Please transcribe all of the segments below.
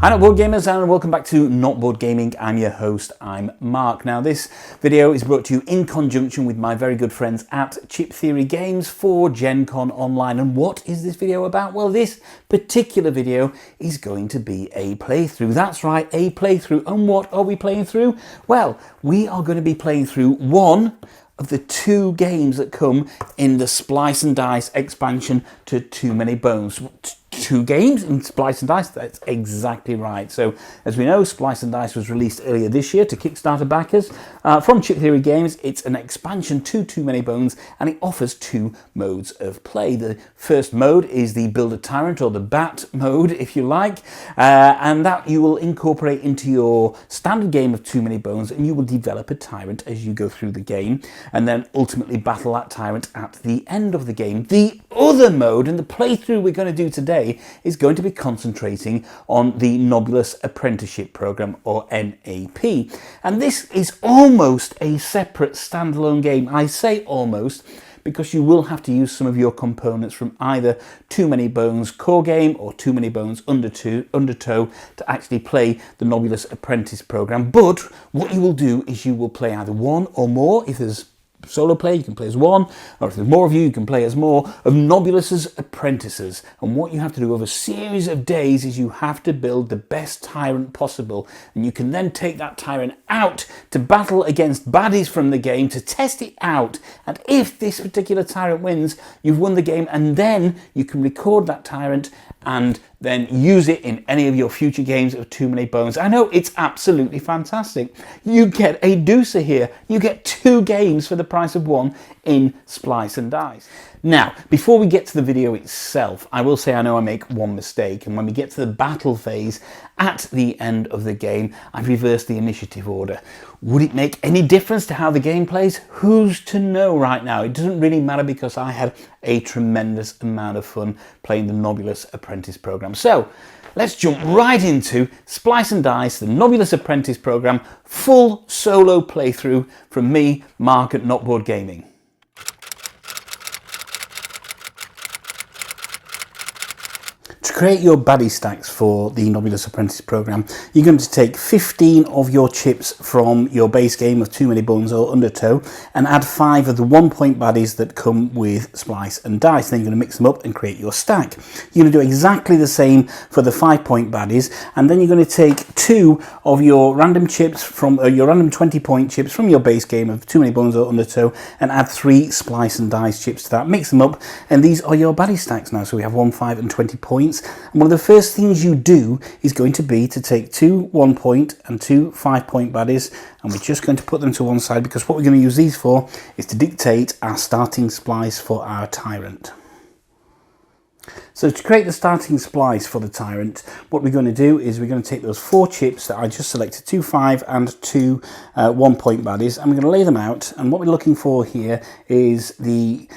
Hi not board gamers, and welcome back to Not Board Gaming. I'm your host, I'm Mark. Now this video is brought to you in conjunction with my very good friends at Chip Theory Games for GenCon Online. And what is this video about? Well, this particular video is going to be a playthrough. That's right, a playthrough. And what are we playing through? Well, we are going to be playing through one of the two games that come in the Splice and Dice expansion to Too Many Bones. Two games in Splice and Dice, that's exactly right. So as we know, Splice and Dice was released earlier this year to Kickstarter backers from Chip Theory Games. It's an expansion to Too Many Bones, and it offers two modes of play. The first mode is the Build a Tyrant, or the BAT mode if you like, and that you will incorporate into your standard game of Too Many Bones, and you will develop a tyrant as you go through the game and then ultimately battle that tyrant at the end of the game. The other mode, and the playthrough we're going to do today, is going to be concentrating on the Nobulous Apprenticeship Programme, or N.A.P. And this is almost a separate standalone game. I say almost because you will have to use some of your components from either Too Many Bones core game or Too Many Bones Undertow to actually play the Nobulous Apprentice Programme. But what you will do is you will play either one or more. If there's solo play, you can play as one, or if there's more of you, you can play as more of Nobulous's apprentices. And what you have to do over a series of days is you have to build the best tyrant possible, and you can then take that tyrant out to battle against baddies from the game to test it out. And if this particular tyrant wins, you've won the game, and then you can record that tyrant and then use it in any of your future games of Too Many Bones. I know, it's absolutely fantastic. You get a doozer here. You get two games for the price of one in Splice and Dice. Now, before we get to the video itself, I will say I know I make one mistake, and when we get to the battle phase at the end of the game, I've reversed the initiative order. Would it make any difference to how the game plays? Who's to know right now? It doesn't really matter, because I had a tremendous amount of fun playing the Nobulous Apprentice Programme. So let's jump right into Splice and Dice, the Nobulous Apprentice Programme, full solo playthrough from me, Mark at Not Board Gaming. To create your baddie stacks for the Nobulous Apprentice Programme, you're going to take 15 of your chips from your base game of Too Many Bones or Undertow and add 5 of the 1-point baddies that come with Splice and Dice. Then you're going to mix them up and create your stack. You're going to do exactly the same for the 5-point baddies, and then you're going to take 2 of your random chips from your random 20-point chips from your base game of Too Many Bones or Undertow and add 3 Splice and Dice chips to that. Mix them up, and these are your baddie stacks now. So we have 1, 5 and 20 points. And one of the first things you do is going to be to take 2 1-point and 2 5-point baddies, and we're just going to put them to one side, because what we're going to use these for is to dictate our starting splice for our tyrant. So to create the starting splice for the tyrant, what we're going to do is we're going to take those 4 chips that I just selected, 2 5 and 2 1-point baddies, and we're going to lay them out. And what we're looking for here is the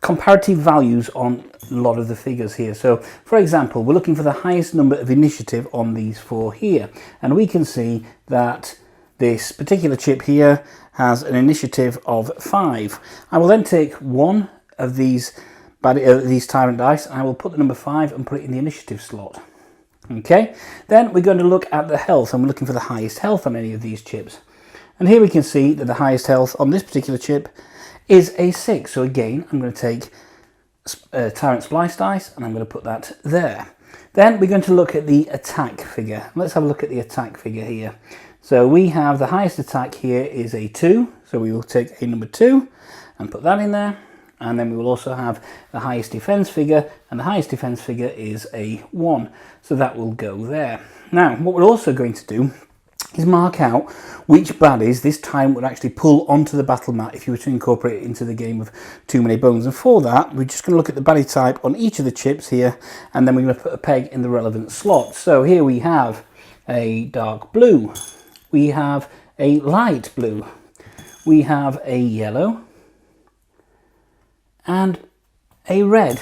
comparative values on a lot of the figures here. So for example, we're looking for the highest number of initiative on these 4 here, and we can see that this particular chip here has an initiative of 5. I will then take one of these tyrant dice, and I will put the number 5 and put it in the initiative slot. Okay, then we're going to look at the health, and we're looking for the highest health on any of these chips, and here we can see that the highest health on this particular chip is a 6. So again, I'm going to take Tyrant Splice Dice, and I'm going to put that there. Then we're going to look at the attack figure. Let's have a look at the attack figure here. So we have the highest attack here is a 2, so we will take a number 2 and put that in there. And then we will also have the highest defense figure, and the highest defense figure is a 1, so that will go there. Now, what we're also going to do is mark out which baddies this tyrant would actually pull onto the battle mat if you were to incorporate it into the game of Too Many Bones. And for that, we're just going to look at the baddie type on each of the chips here, and then we're going to put a peg in the relevant slot. So here we have a dark blue, we have a light blue, we have a yellow, and a red.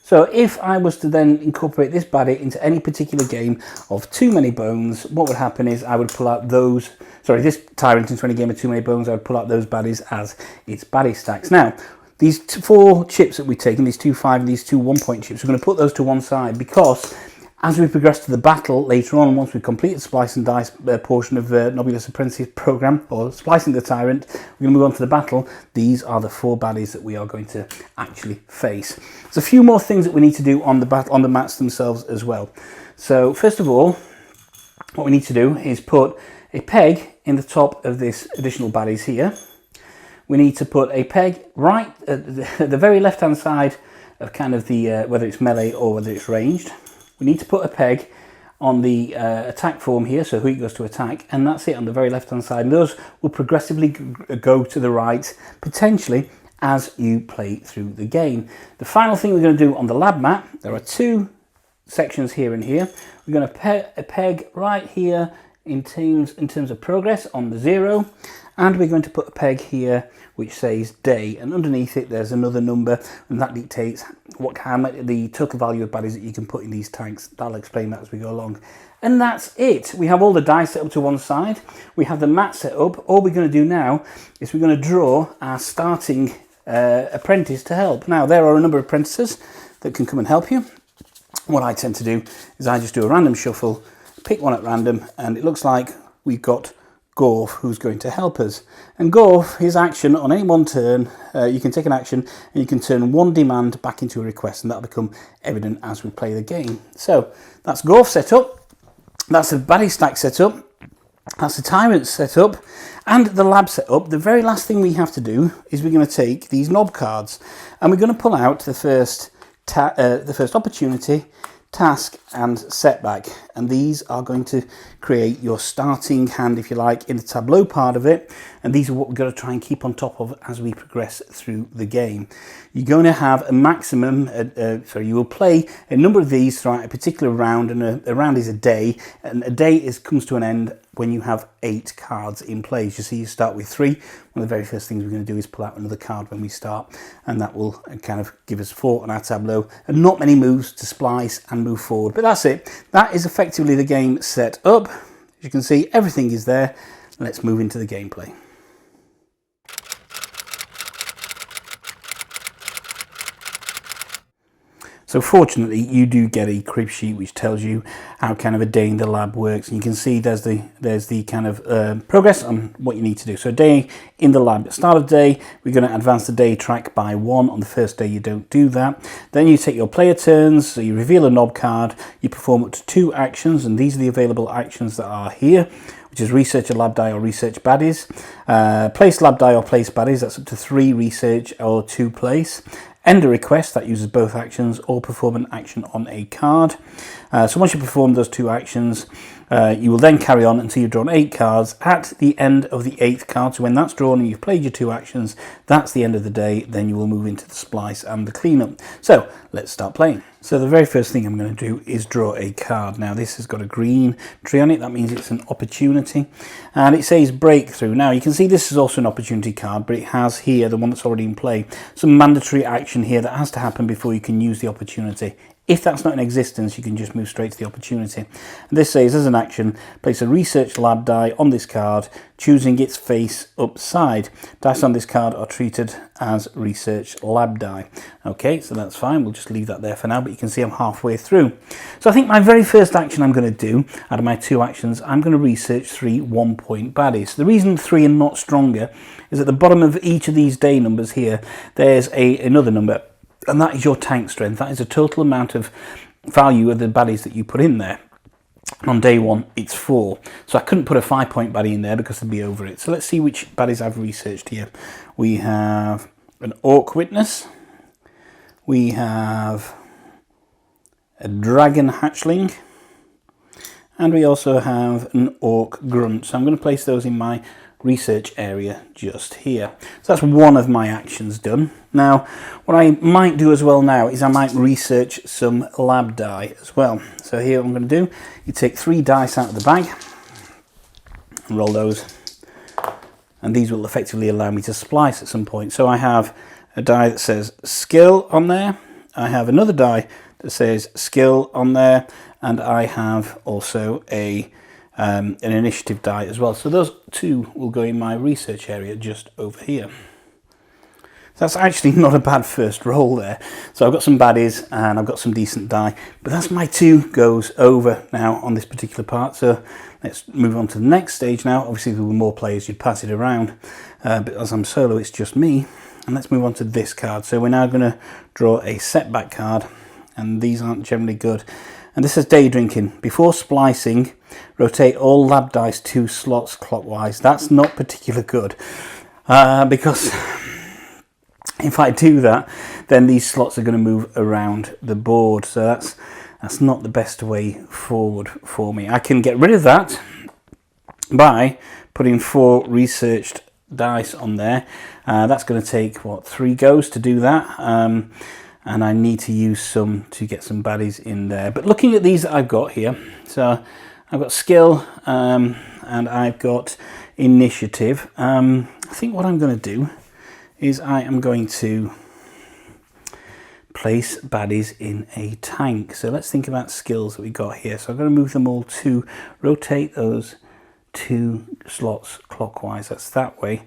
So if I was to then incorporate this baddie into any particular game of Too Many Bones, what would happen is I would pull out those, this tyrant into any game of Too Many Bones, I would pull out those baddies as its baddie stacks. Now, these 4 chips that we've taken, these 2 5 and these 2 1-point chips, we're going to put those to one side, because As we progress to the battle later on, once we complete the Splice and Dice portion of the Nobulous Apprenticeship Programme, or Splicing the Tyrant, we're going to move on to the battle. These are the 4 baddies that we are going to actually face. There's a few more things that we need to do on the mats themselves as well. So first of all, what we need to do is put a peg in the top of this additional baddies here. We need to put a peg right at the very left hand side of kind of the, whether it's melee or whether it's ranged. We need to put a peg on the attack form here, so who goes to attack, and that's it on the very left hand side. And those will progressively go to the right, potentially, as you play through the game. The final thing we're going to do on the lab mat, there are 2 sections here and here. We're going to put a peg right here in terms of progress on the 0, and we're going to put a peg here which says day, and underneath it there's another number, and that dictates how much the total value of baddies that you can put in these tanks. I'll explain that as we go along. And that's it. We have all the dice set up to one side. We have the mat set up. All we're going to do now is we're going to draw our starting apprentice to help. Now, there are a number of apprentices that can come and help you. What I tend to do is I just do a random shuffle, pick one at random, and it looks like we've got Gorf, who's going to help us. And Gorf, his action on any one turn, you can take an action and you can turn 1 demand back into a request, and that'll become evident as we play the game. So that's Gorf set up, that's the baddie stack set up, that's the tyrant set up, and the lab set up. The very last thing we have to do is we're going to take these knob cards and we're going to pull out the first opportunity, task and setback, and these are going to create your starting hand, if you like, in the tableau part of it, and these are what we're going to try and keep on top of as we progress through the game. You're going to have a maximum, you will play a number of these throughout a particular round, and a round is a day, and a day comes to an end when you have 8 cards in play. As you see, you start with 3. One of the very first things we're going to do is pull out another card when we start, and that will kind of give us 4 on our tableau, and not many moves to splice and move forward. But that's it. That is effectively the game set up. As you can see, everything is there. Let's move into the gameplay. So fortunately, you do get a crib sheet which tells you how kind of a day in the lab works, and you can see there's the kind of progress on what you need to do. So day in the lab, at start of day, we're going to advance the day track by 1. On the first day, you don't do that. Then you take your player turns, so you reveal a knob card, you perform up to 2 actions, and these are the available actions that are here, which is research a lab die or research baddies, place lab die or place baddies, that's up to 3 research or 2 place. End a request, that uses both actions, or perform an action on a card. So once you perform those 2 actions, you will then carry on until you've drawn 8 cards. At the end of the 8th card, so when that's drawn and you've played your 2 actions, that's the end of the day. Then you will move into the splice and the cleanup. So let's start playing. So the very first thing I'm going to do is draw a card. Now this has got a green tree on it, that means it's an opportunity, and it says breakthrough. Now you can see this is also an opportunity card, but it has here, the one that's already in play, some mandatory action here that has to happen before you can use the opportunity. If that's not in existence, you can just move straight to the opportunity. And this says, as an action, place a research lab die on this card, choosing its face upside. Dice on this card are treated as research lab die. Okay, so that's fine. We'll just leave that there for now, but you can see I'm halfway through. So I think my very first action I'm going to do, out of my 2 actions, I'm going to research 3 1-point baddies. The reason 3 are not stronger is at the bottom of each of these day numbers here, there's another number, and that is your tank strength. That is the total amount of value of the baddies that you put in there. On day 1, it's 4. So I couldn't put a 5-point baddie in there because I'd be over it. So let's see which baddies I've researched here. We have an Orc Witness. We have a Dragon Hatchling. And we also have an Orc Grunt. So I'm going to place those in my research area just here. So that's one of my actions done. Now what I might do as well now is I might research some lab die as well. So here what I'm going to do, you take 3 dice out of the bag and roll those, and these will effectively allow me to splice at some point. So I have a die that says skill on there, I have another die that says skill on there, and I have also an initiative die as well. So those 2 will go in my research area just over here. That's actually not a bad first roll there. So I've got some baddies and I've got some decent die, but that's my 2 goes over now on this particular part. So let's move on to the next stage now. Obviously, if there were more players, you'd pass it around, but as I'm solo, it's just me. And let's move on to this card. So we're now going to draw a setback card, and these aren't generally good. And this is day drinking. Before splicing, rotate all lab dice 2 slots clockwise. That's not particularly good, because if I do that, then these slots are going to move around the board. So that's not the best way forward for me. I can get rid of that by putting 4 researched dice on there. That's going to take, what, 3 goes to do that. And I need to use some to get some baddies in there. But looking at these that I've got here, so I've got skill and I've got initiative. I think what I'm going to do is I am going to place baddies in a tank. So let's think about skills that we got here. So I'm going to move them all to rotate those 2 slots clockwise. That's that way.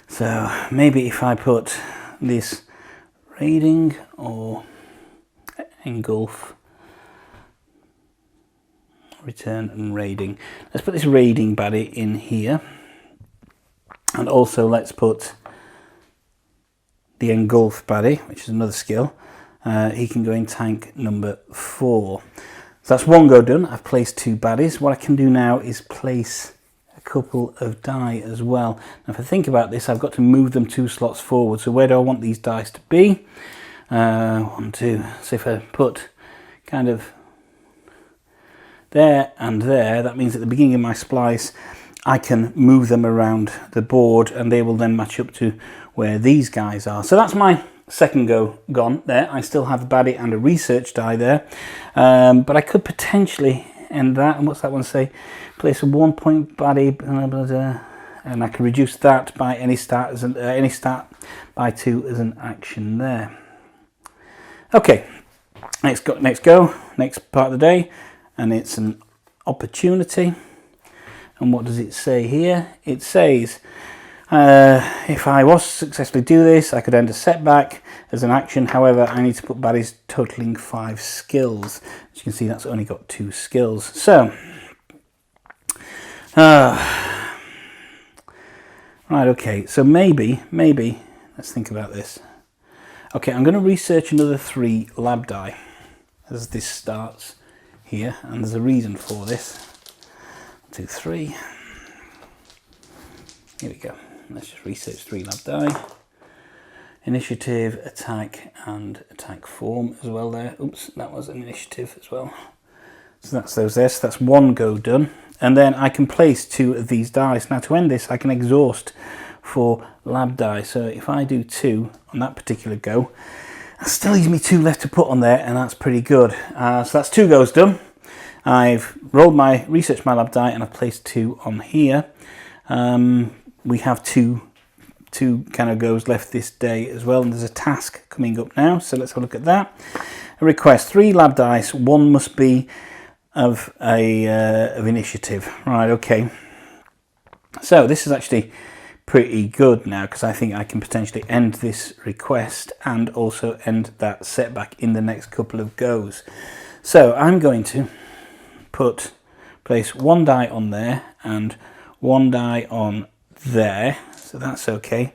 So maybe if I put this raiding or engulf, return and raiding. Let's put this raiding baddie in here. And also let's put the engulf baddie, which is another skill. He can go in tank number 4. So that's 1 go done. I've placed 2 baddies. What I can do now is place a couple of die as well. Now if I think about this, I've got to move them 2 slots forward. So where do I want these dice to be? 1, 2. So if I put kind of there and there, that means at the beginning of my splice, I can move them around the board and they will then match up to where these guys are. So that's my second go gone there. I still have a baddie and a research die there, but I could potentially end that. And what's that one say? Place a 1 point baddie, and I can reduce that by any start as any start by 2 as an action there. Okay, next part of the day, and it's an opportunity. And what does it say here? It says, if I was to successfully do this, I could end a setback as an action. However, I need to put baddies totaling 5 skills. As you can see, that's only got 2 skills. So, right, okay. So maybe, let's think about this. Okay, I'm going to research another 3 lab die as this starts here, and there's a reason for this. 2, 3. Here we go. Let's just research 3 lab die. Initiative, attack, and attack form as well there. Oops, that was an initiative as well. So that's those there. So that's 1 go done. And then I can place 2 of these dice. Now to end this, I can exhaust for lab die. So if I do 2 on that particular go, that still leaves me 2 left to put on there, and that's pretty good. So that's 2 goes done. I've researched my lab die, and I've placed 2 on here. We have two kind of goes left this day as well, and there's a task coming up now, so let's have a look at that. A request: 3 lab dice, 1 must be of initiative. Right, okay. So this is actually pretty good now, because I think I can potentially end this request and also end that setback in the next couple of goes. So I'm going to place 1 die on there and 1 die on there, so that's okay.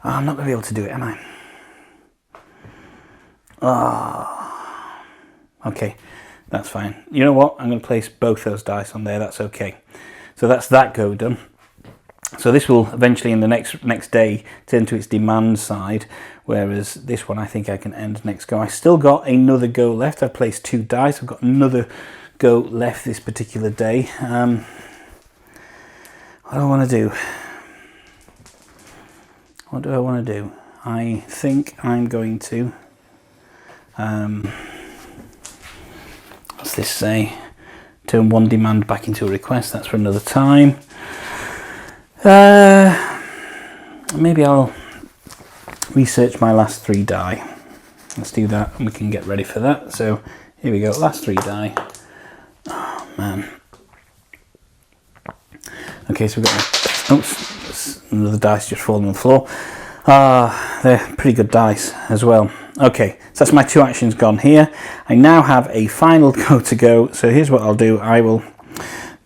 Oh, I'm not going to be able to do it, am I? Oh, okay, that's fine. You know what? I'm going to place both those dice on there. That's okay. So that's that go done. So this will eventually, in the next day, turn to its demand side, whereas this one I think I can end next go. I still got another go left. I've placed 2 dice. I've got another go left this particular day. What do I want to do? What do I want to do? I think I'm going to, what's this say? Turn 1 demand back into a request. That's for another time. Maybe I'll research my last 3 die. Let's do that, and we can get ready for that. So here we go, last 3 die. Oh man. Okay, so we've got, oops, another dice just falling on the floor. They're pretty good dice as well. Okay, so that's my 2 actions gone here. I now have a final go to go. So here's what I'll do. I will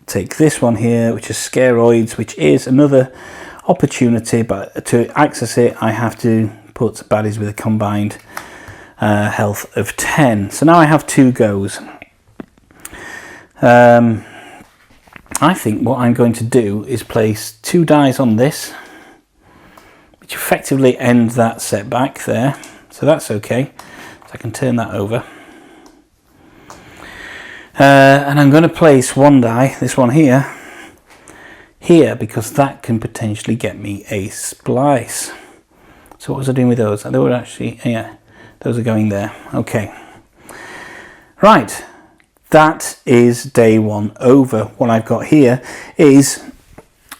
take this one here, which is Scaroids, which is another opportunity, but to access it I have to put baddies with a combined health of 10. So now I have 2 goes. I think what I'm going to do is place 2 dice on this, which effectively ends that setback there. So that's okay. So I can turn that over. And I'm going to place 1 die, this one here, because that can potentially get me a splice. So what was I doing with those? They were actually, yeah, those are going there. Okay. Right. That is day 1 over. What I've got here is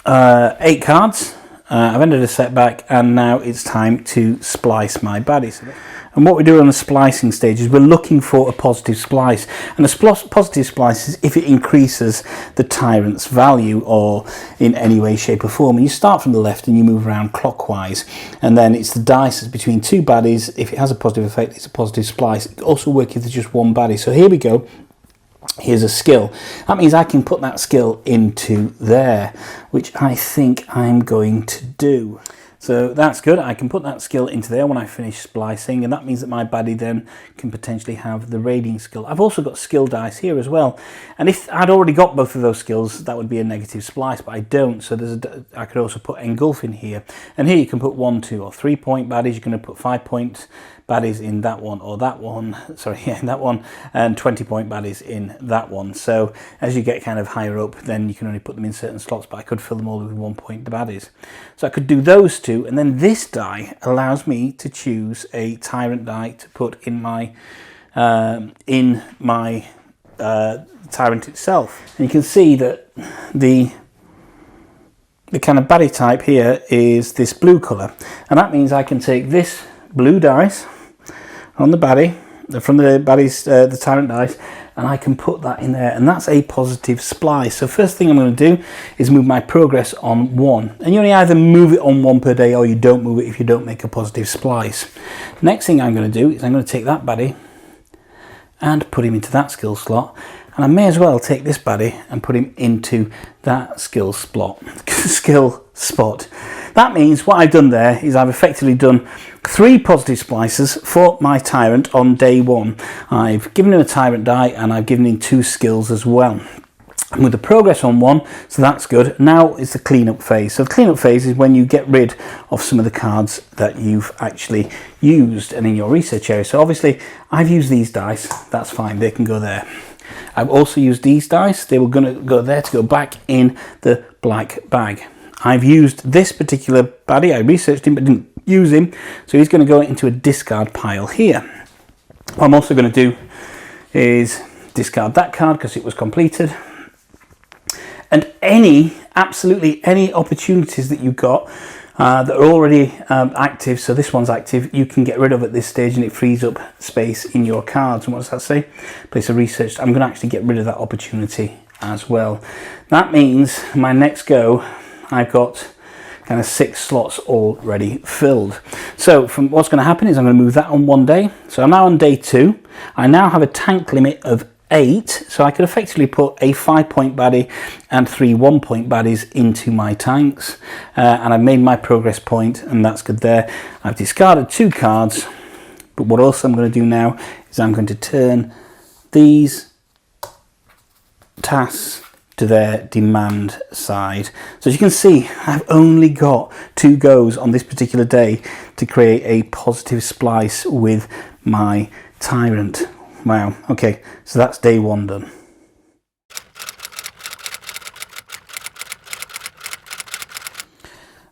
8 cards. I've ended a setback, and now it's time to splice my baddies. And what we do on the splicing stage is we're looking for a positive splice. And a positive splice is if it increases the tyrant's value or in any way, shape or form. And you start from the left and you move around clockwise. And then it's the dice that's between 2 baddies. If it has a positive effect, it's a positive splice. It also works if there's just 1 baddie. So here we go. Here's a skill. That means I can put that skill into there, which I think I'm going to do. So that's good. I can put that skill into there when I finish splicing, and that means that my baddie then can potentially have the raiding skill. I've also got skill dice here as well, and if I'd already got both of those skills, that would be a negative splice, but I don't. So I could also put engulf in here, and here you can put 1, 2 or 3 point baddies. You can put 5 point baddies in that one or that one, sorry, yeah, in that one, and 20 point baddies in that one. So as you get kind of higher up, then you can only put them in certain slots, but I could fill them all with 1 point baddies. So I could do those 2, and then this die allows me to choose a tyrant die to put in my tyrant itself. And you can see that the kind of baddie type here is this blue colour, and that means I can take this blue dice on the baddie, from the baddie's the tyrant dice, and I can put that in there, and that's a positive splice. So first thing I'm going to do is move my progress on 1, and you only either move it on 1 per day or you don't move it if you don't make a positive splice. Next thing I'm going to do is I'm going to take that baddie and put him into that skill slot, and I may as well take this baddie and put him into that skill spot. That means what I've done there is I've effectively done 3 positive splices for my tyrant on day 1. I've given him a tyrant die, and I've given him 2 skills as well. And with the progress on 1, so that's good. Now is the cleanup phase. So the cleanup phase is when you get rid of some of the cards that you've actually used and in your research area. So obviously I've used these dice, that's fine, they can go there. I've also used these dice, they were going to go there to go back in the black bag. I've used this particular baddie, I researched him but didn't use him, so he's going to go into a discard pile here. What I'm also going to do is discard that card because it was completed. And absolutely any opportunities that you've got that are already active, so this one's active, you can get rid of at this stage, and it frees up space in your cards. And what does that say? Place a research. I'm going to actually get rid of that opportunity as well. That means my next go, I've got kind of 6 slots already filled. So from what's going to happen is I'm going to move that on 1 day. So I'm now on day 2. I now have a tank limit of 8, so I could effectively put a 5 point baddie and 3 1 point baddies into my tanks, and I've made my progress point, and that's good there. I've discarded 2 cards, but what else I'm going to do now is I'm going to turn these tasks to their demand side. So as you can see, I've only got 2 goes on this particular day to create a positive splice with my tyrant. Wow, okay, so that's day 1 done.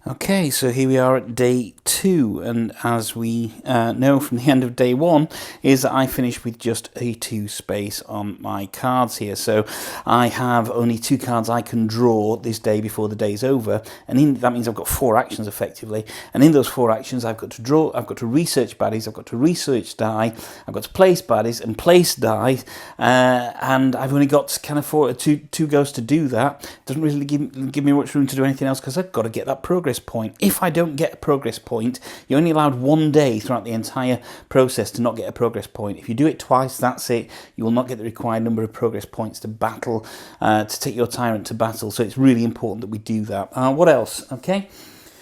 Okay, so here we are at day 2, and as we know from the end of day 1 is that I finished with just a 2 space on my cards here. So I have only 2 cards I can draw this day before the day's over, and that means I've got 4 actions effectively, and in those 4 actions I've got to draw, I've got to research baddies, I've got to research die, I've got to place baddies and place die, and I've only got kind of 2 goes to do that. It doesn't really give me much room to do anything else because I've got to get that progress point. If I don't get a progress point point. You're only allowed 1 day throughout the entire process to not get a progress point. If you do it twice, that's it. You will not get the required number of progress points to battle, to take your tyrant to battle. So it's really important that we do that. What else? Okay.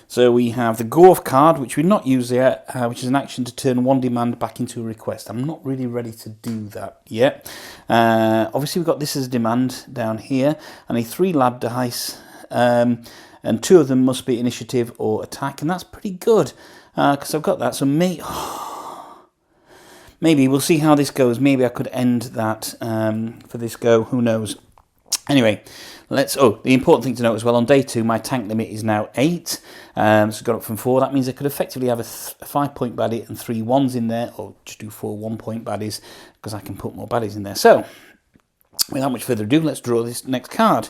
So we have the Go Off card, which we've not used yet, which is an action to turn one demand back into a request. I'm not really ready to do that yet. Obviously, we've got this as a demand down here. I need 3 lab dice, and 2 of them must be initiative or attack, and that's pretty good, because I've got that. So maybe we'll see how this goes. Maybe I could end that for this go. Who knows? Anyway, the important thing to note as well, on day 2, my tank limit is now 8. So it's gone up from 4. That means I could effectively have a 5-point baddie and 3 1s in there, or just do 4 1-point baddies, because I can put more baddies in there. So, without much further ado, let's draw this next card.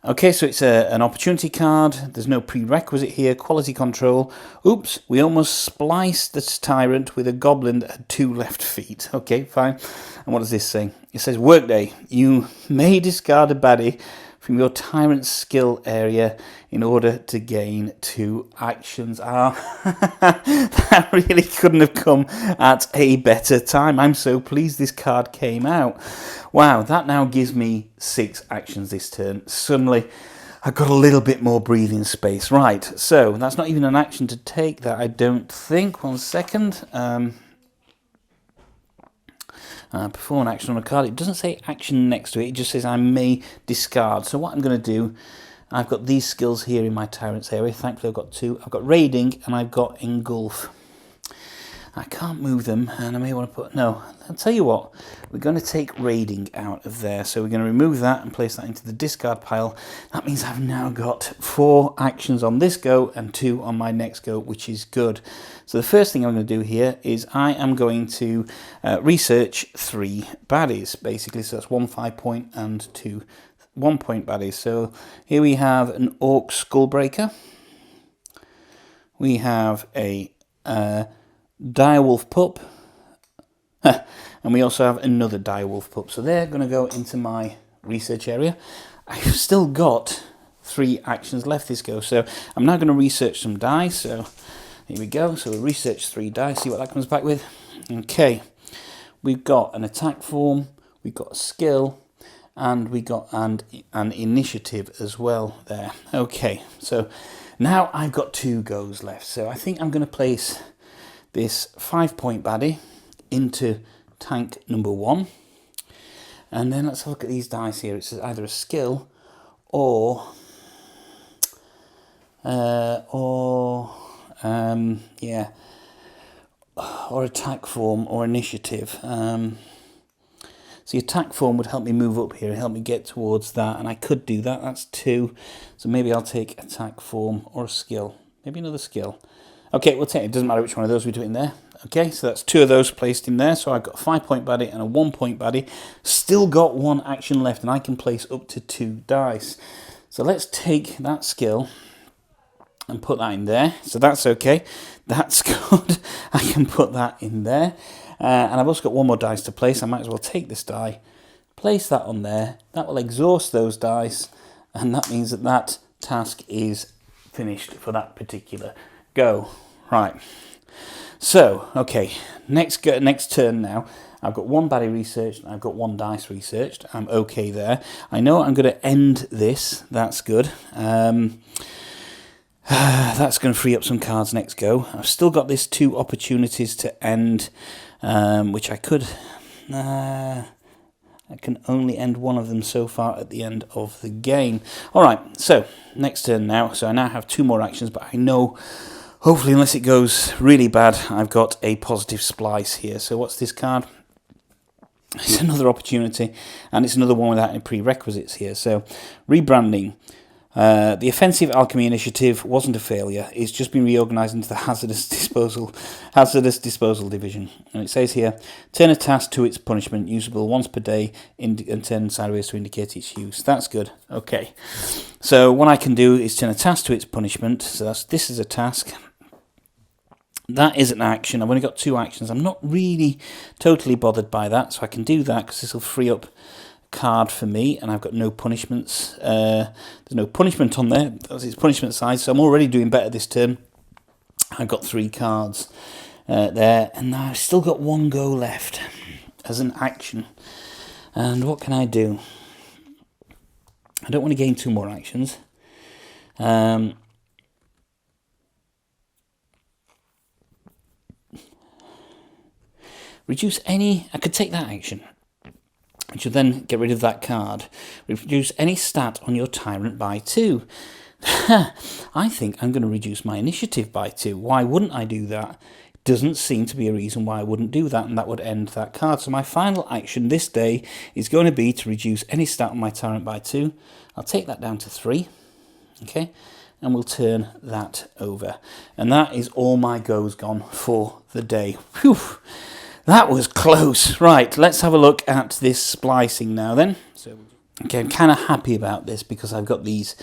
Okay, so it's an opportunity card. There's no prerequisite here. Quality control. Oops, we almost spliced the tyrant with a goblin that had 2 left feet. Okay, fine. And what does this say? It says, workday. You may discard a baddie from your tyrant's skill area in order to gain 2 actions. That really couldn't have come at a better time. I'm so pleased this card came out. Wow, that now gives me 6 actions this turn. Suddenly, I've got a little bit more breathing space. Right, so that's not even an action to take that, I don't think. 1 second. Perform an action on a card. It doesn't say action next to it. It just says I may discard. So what I'm going to do, I've got these skills here in my tyrant's area. Thankfully, I've got 2. I've got raiding and I've got engulf. I can't move them, and I may want to put... No, I'll tell you what. We're going to take raiding out of there. So we're going to remove that and place that into the discard pile. That means I've now got 4 actions on this go and 2 on my next go, which is good. So the first thing I'm going to do here is I am going to research 3 baddies, basically. So that's 1 5-point and 2 1-point baddies. So here we have an Orc Skullbreaker. We have a... Direwolf Pup, and we also have another Direwolf Pup. So they're going to go into my research area. I've still got 3 actions left this go, so I'm now going to research some dice. So here we go. So we'll research 3 dice, see what that comes back with. Okay, we've got an attack form, we've got a skill, and we got an initiative as well there. Okay, so now I've got 2 goes left. So I think I'm going to place this 5-point baddie into tank number 1. And then let's look at these dice here. It's either a skill or attack form or initiative. So the attack form would help me move up here and help me get towards that, and I could do that. That's 2. So maybe I'll take attack form or a skill. Maybe another skill. Okay, we'll take it. Doesn't matter which one of those we do in there. Okay, so that's 2 of those placed in there. So I've got a 5-point baddie and a 1-point baddie. Still got 1 action left, and I can place up to 2 dice. So let's take that skill and put that in there. So that's okay. That's good. I can put that in there. And I've also got 1 more dice to place. I might as well take this die, place that on there. That will exhaust those dice, and that means that that task is finished for that particular go. Right. So, okay, next turn now. I've got 1 baddie researched, and I've got 1 dice researched. I'm okay there. I know I'm going to end this. That's good. That's going to free up some cards next go. I've still got this 2 opportunities to end, which I could... I can only end 1 of them so far at the end of the game. Alright, so next turn now. So I now have 2 more actions, but I know, hopefully, unless it goes really bad, I've got a positive splice here. So what's this card? It's another opportunity, and it's another one without any prerequisites here. So rebranding. The Offensive Alchemy Initiative wasn't a failure. It's just been reorganised into the Hazardous Disposal Division. And it says here, turn a task to its punishment, usable once per day, and turn sideways to indicate its use. That's good. Okay. So what I can do is turn a task to its punishment. So this is a task. That is an action. I've only got 2 actions. I'm not really totally bothered by that, so I can do that because this will free up card for me, and I've got no punishments. There's no punishment on there. That's its punishment size, so I'm already doing better this turn. I've got 3 cards there, and I've still got 1 go left as an action. And what can I do? I don't want to gain 2 more actions. Reduce any... I could take that action, which will then get rid of that card. Reduce any stat on your tyrant by 2. I think I'm going to reduce my initiative by 2. Why wouldn't I do that? Doesn't seem to be a reason why I wouldn't do that, and that would end that card. So my final action this day is going to be to reduce any stat on my tyrant by 2. I'll take that down to 3, okay, and we'll turn that over. And that is all my goes gone for the day. Whew, that was close. Right, let's have a look at this splicing now then. Okay, I'm kind of happy about this because I've got these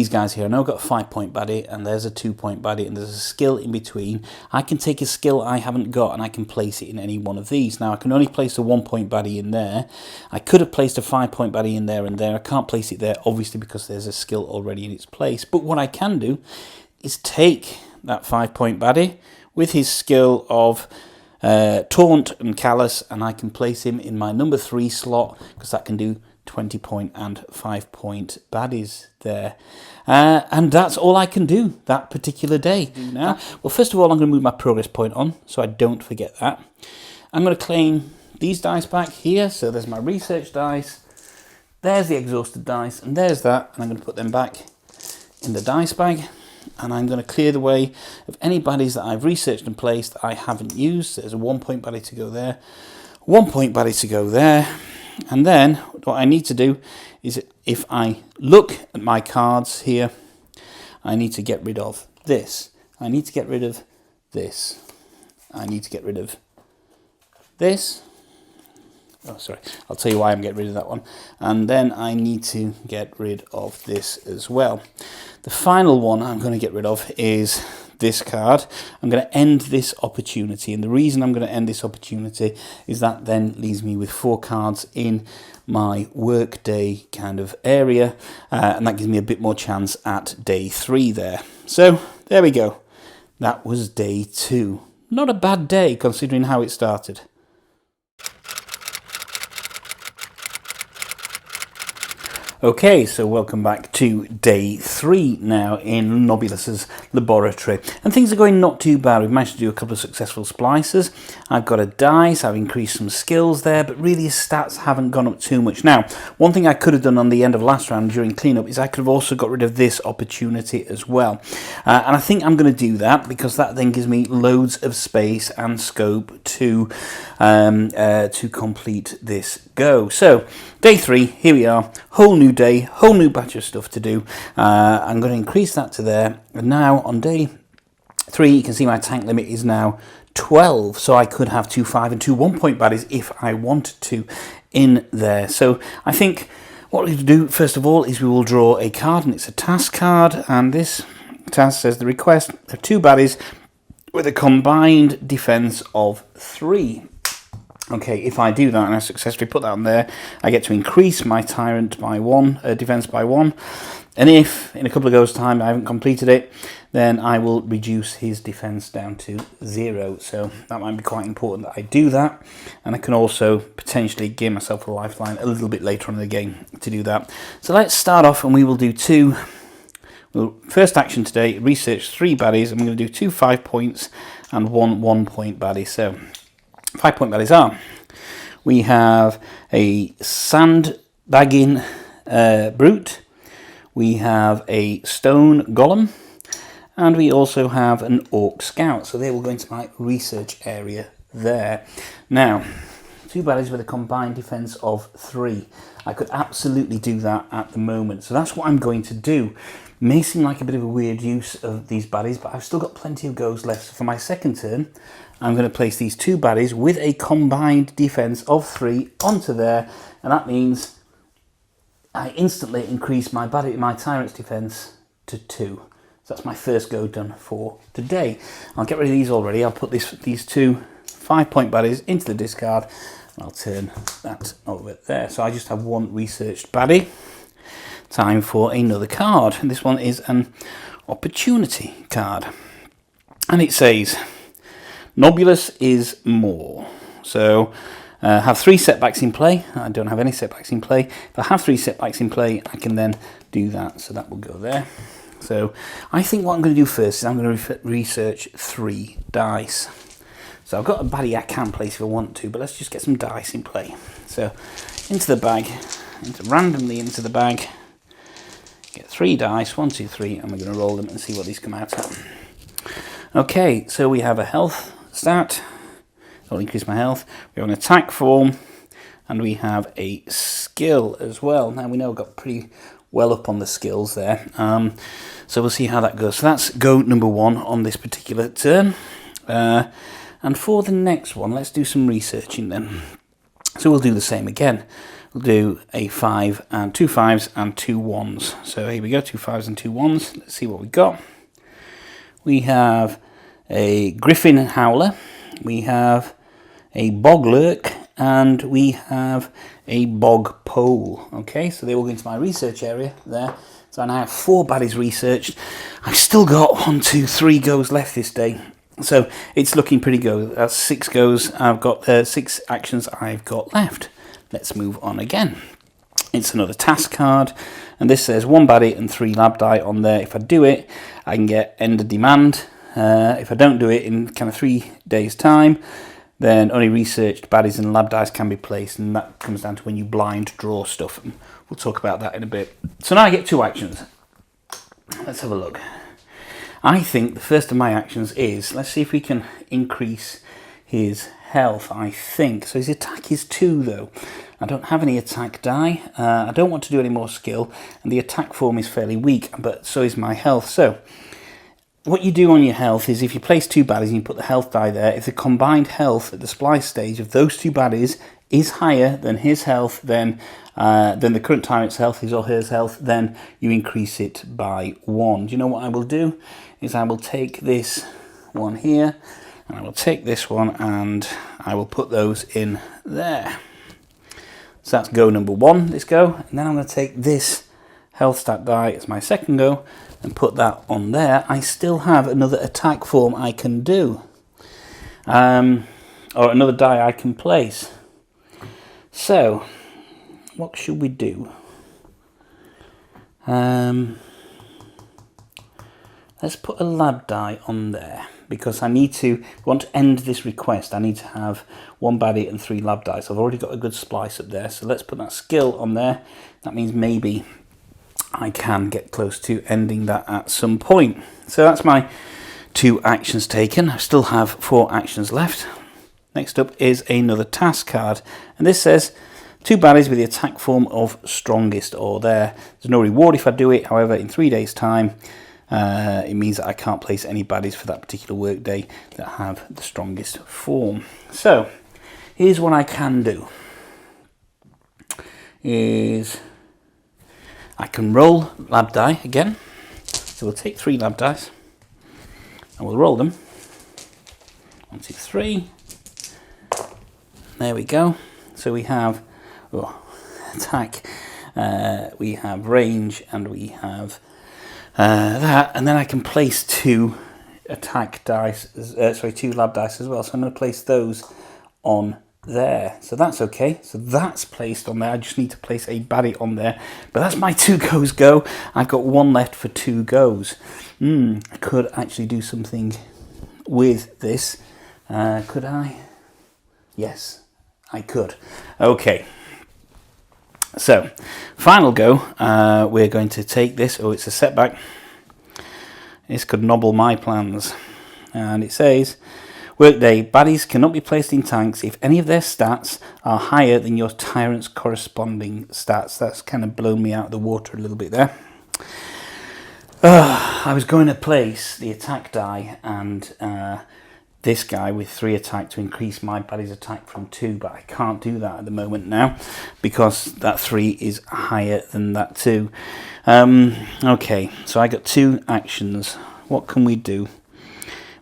guys here. I know I've got a 5-point baddie, and there's a 2-point baddie, and there's a skill in between. I can take a skill I haven't got, and I can place it in any one of these. Now, I can only place a 1-point baddie in there. I could have placed a 5-point baddie in there and there. I can't place it there, obviously, because there's a skill already in its place. But what I can do is take that 5-point baddie with his skill of Taunt and Callous, and I can place him in my number 3 slot, because that can do 20-point and 5-point baddies there. And that's all I can do that particular day. Now, well, first of all, I'm going to move my progress point on, so I don't forget that. I'm going to claim these dice back here. So there's my research dice, there's the exhausted dice, and there's that. And I'm going to put them back in the dice bag. And I'm going to clear the way of any baddies that I've researched and placed that I haven't used. There's a 1-point baddie to go there, 1-point baddie to go there. And then what I need to do is, if I look at my cards here, I need to get rid of this. I need to get rid of this. I need to get rid of this. Oh, sorry. I'll tell you why I'm getting rid of that one. And then I need to get rid of this as well. The final one I'm going to get rid of is this card. I'm going to end this opportunity, and the reason I'm going to end this opportunity is that then leaves me with 4 cards in my workday kind of area, and that gives me a bit more chance at day 3 there. So there we go. That was day 2. Not a bad day considering how it started. Okay, so welcome back to day 3 now in Nobulous's laboratory. And things are going not too bad. We've managed to do a couple of successful splices. I've got a dice, I've increased some skills there, but really his stats haven't gone up too much. Now, one thing I could have done on the end of last round during cleanup is I could have also got rid of this opportunity as well. And I think I'm going to do that because that then gives me loads of space and scope to complete this go. So, day 3, here we are, whole new day, whole new batch of stuff to do. I'm going to increase that to there, and now on day 3 you can see my tank limit is now 12, so I could have 2 5 and 2 1-point baddies if I wanted to in there. So I think what we do first of all is we will draw a card, and it's a task card, and this task says the request of 2 baddies with a combined defense of 3. Okay, if I do that and I successfully put that on there, I get to increase my tyrant by 1, defense by 1. And if in a couple of goes time I haven't completed it, then I will reduce his defense down to 0. So that might be quite important that I do that. And I can also potentially give myself a lifeline a little bit later on in the game to do that. So let's start off, and we will do 2. Well, first action today, research 3 baddies. I'm going to do 2 5 points and 1 1-point baddie. So 5-point baddies are, we have a sandbagging brute, we have a stone golem, and we also have an orc scout. So they will go into my research area there. Now, 2 baddies with a combined defense of 3. I could absolutely do that at the moment. So that's what I'm going to do. May seem like a bit of a weird use of these baddies, but I've still got plenty of goes left. So for my second turn, I'm going to place these 2 baddies with a combined defense of 3 onto there, and that means I instantly increase my tyrant's defense to 2. So that's my first go done for today. I'll get rid of these already. I'll put these 2 5-point baddies into the discard, and I'll turn that over there. So I just have 1 researched baddie. Time for another card. This one is an opportunity card. And it says, Nobulous is more. So have 3 setbacks in play. I don't have any setbacks in play. If I have 3 setbacks in play, I can then do that. So that will go there. So I think what I'm going to do first is I'm going to research 3 dice. So I've got a baddie I can place if I want to, but let's just get some dice in play. So into the bag, randomly into the bag, get 3 dice, 1, 2, 3, and we're going to roll them and see what these come out at. Okay, so we have a health stat. I'll increase my health. We have an attack form, and we have a skill as well. Now we know I've got pretty well up on the skills there. So we'll see how that goes. So that's go number 1 on this particular turn. And for the next one, let's do some researching then. So we'll do the same again. We'll do a 5 and 2 5s and 2 1s. So here we go, 2 5s and 2 1s. Let's see what we got. We have a Griffin Howler. We have a Bog Lurk. And we have a Bog Pole. Okay, so they all go into my research area there. So I now have 4 baddies researched. I've still got 1, 2, 3 goes left this day. So it's looking pretty good. That's 6 goes. I've got 6 actions I've got left. Let's move on again. It's another task card. And this says 1 baddie and 3 lab die on there. If I do it, I can get end of demand. If I don't do it in kind of 3 days' time, then only researched baddies and lab dice can be placed, and that comes down to when you blind draw stuff. And we'll talk about that in a bit. So now I get 2 actions. Let's have a look. I think the first of my actions is, let's see if we can increase his health, I think. So his attack is 2 though. I don't have any attack die. I don't want to do any more skill, and the attack form is fairly weak, but so is my health. So what you do on your health is if you place 2 baddies and you put the health die there, if the combined health at the splice stage of those 2 baddies is higher than his health, then the current tyrant's health, his or hers health, then you increase it by 1. Do you know what I will do? Is I will take this one here, and I will take this one, and I will put those in there. So that's go number 1, this go, and then I'm going to take this health stat die as my second go, and put that on there. I still have another attack form I can do, or another die I can place. So, what should we do? Let's put a lab die on there, because I need to, if I want to end this request, I need to have 1 baddie and 3 lab dice. I've already got a good splice up there, so let's put that skill on there. That means maybe I can get close to ending that at some point. So that's my 2 actions taken. I still have 4 actions left. Next up is another task card, and this says 2 baddies with the attack form of strongest or there. There's no reward if I do it. However, in 3 days' time, it means that I can't place any baddies for that particular workday that have the strongest form. So here's what I can do. Is I can roll lab die again. So we'll take 3 lab dice and we'll roll them. 1, 2, 3. There we go. So we have attack, we have range, and we have that, and then I can place 2 attack dice, 2 lab dice as well. So I'm going to place those on there. So that's okay. So that's placed on there. I just need to place a baddie on there. But that's my 2 goes go. I've got 1 left for 2 goes. I could actually do something with this. Could I? Yes, I could. Okay. So, final go, we're going to take this. Oh, it's a setback. This could nobble my plans. And it says, workday, baddies cannot be placed in tanks if any of their stats are higher than your tyrant's corresponding stats. That's kind of blown me out of the water a little bit there. I was going to place the attack die and this guy with 3 attack to increase my baddie's attack from 2, but I can't do that at the moment now because that 3 is higher than that 2. Okay, so I got 2 actions. What can we do?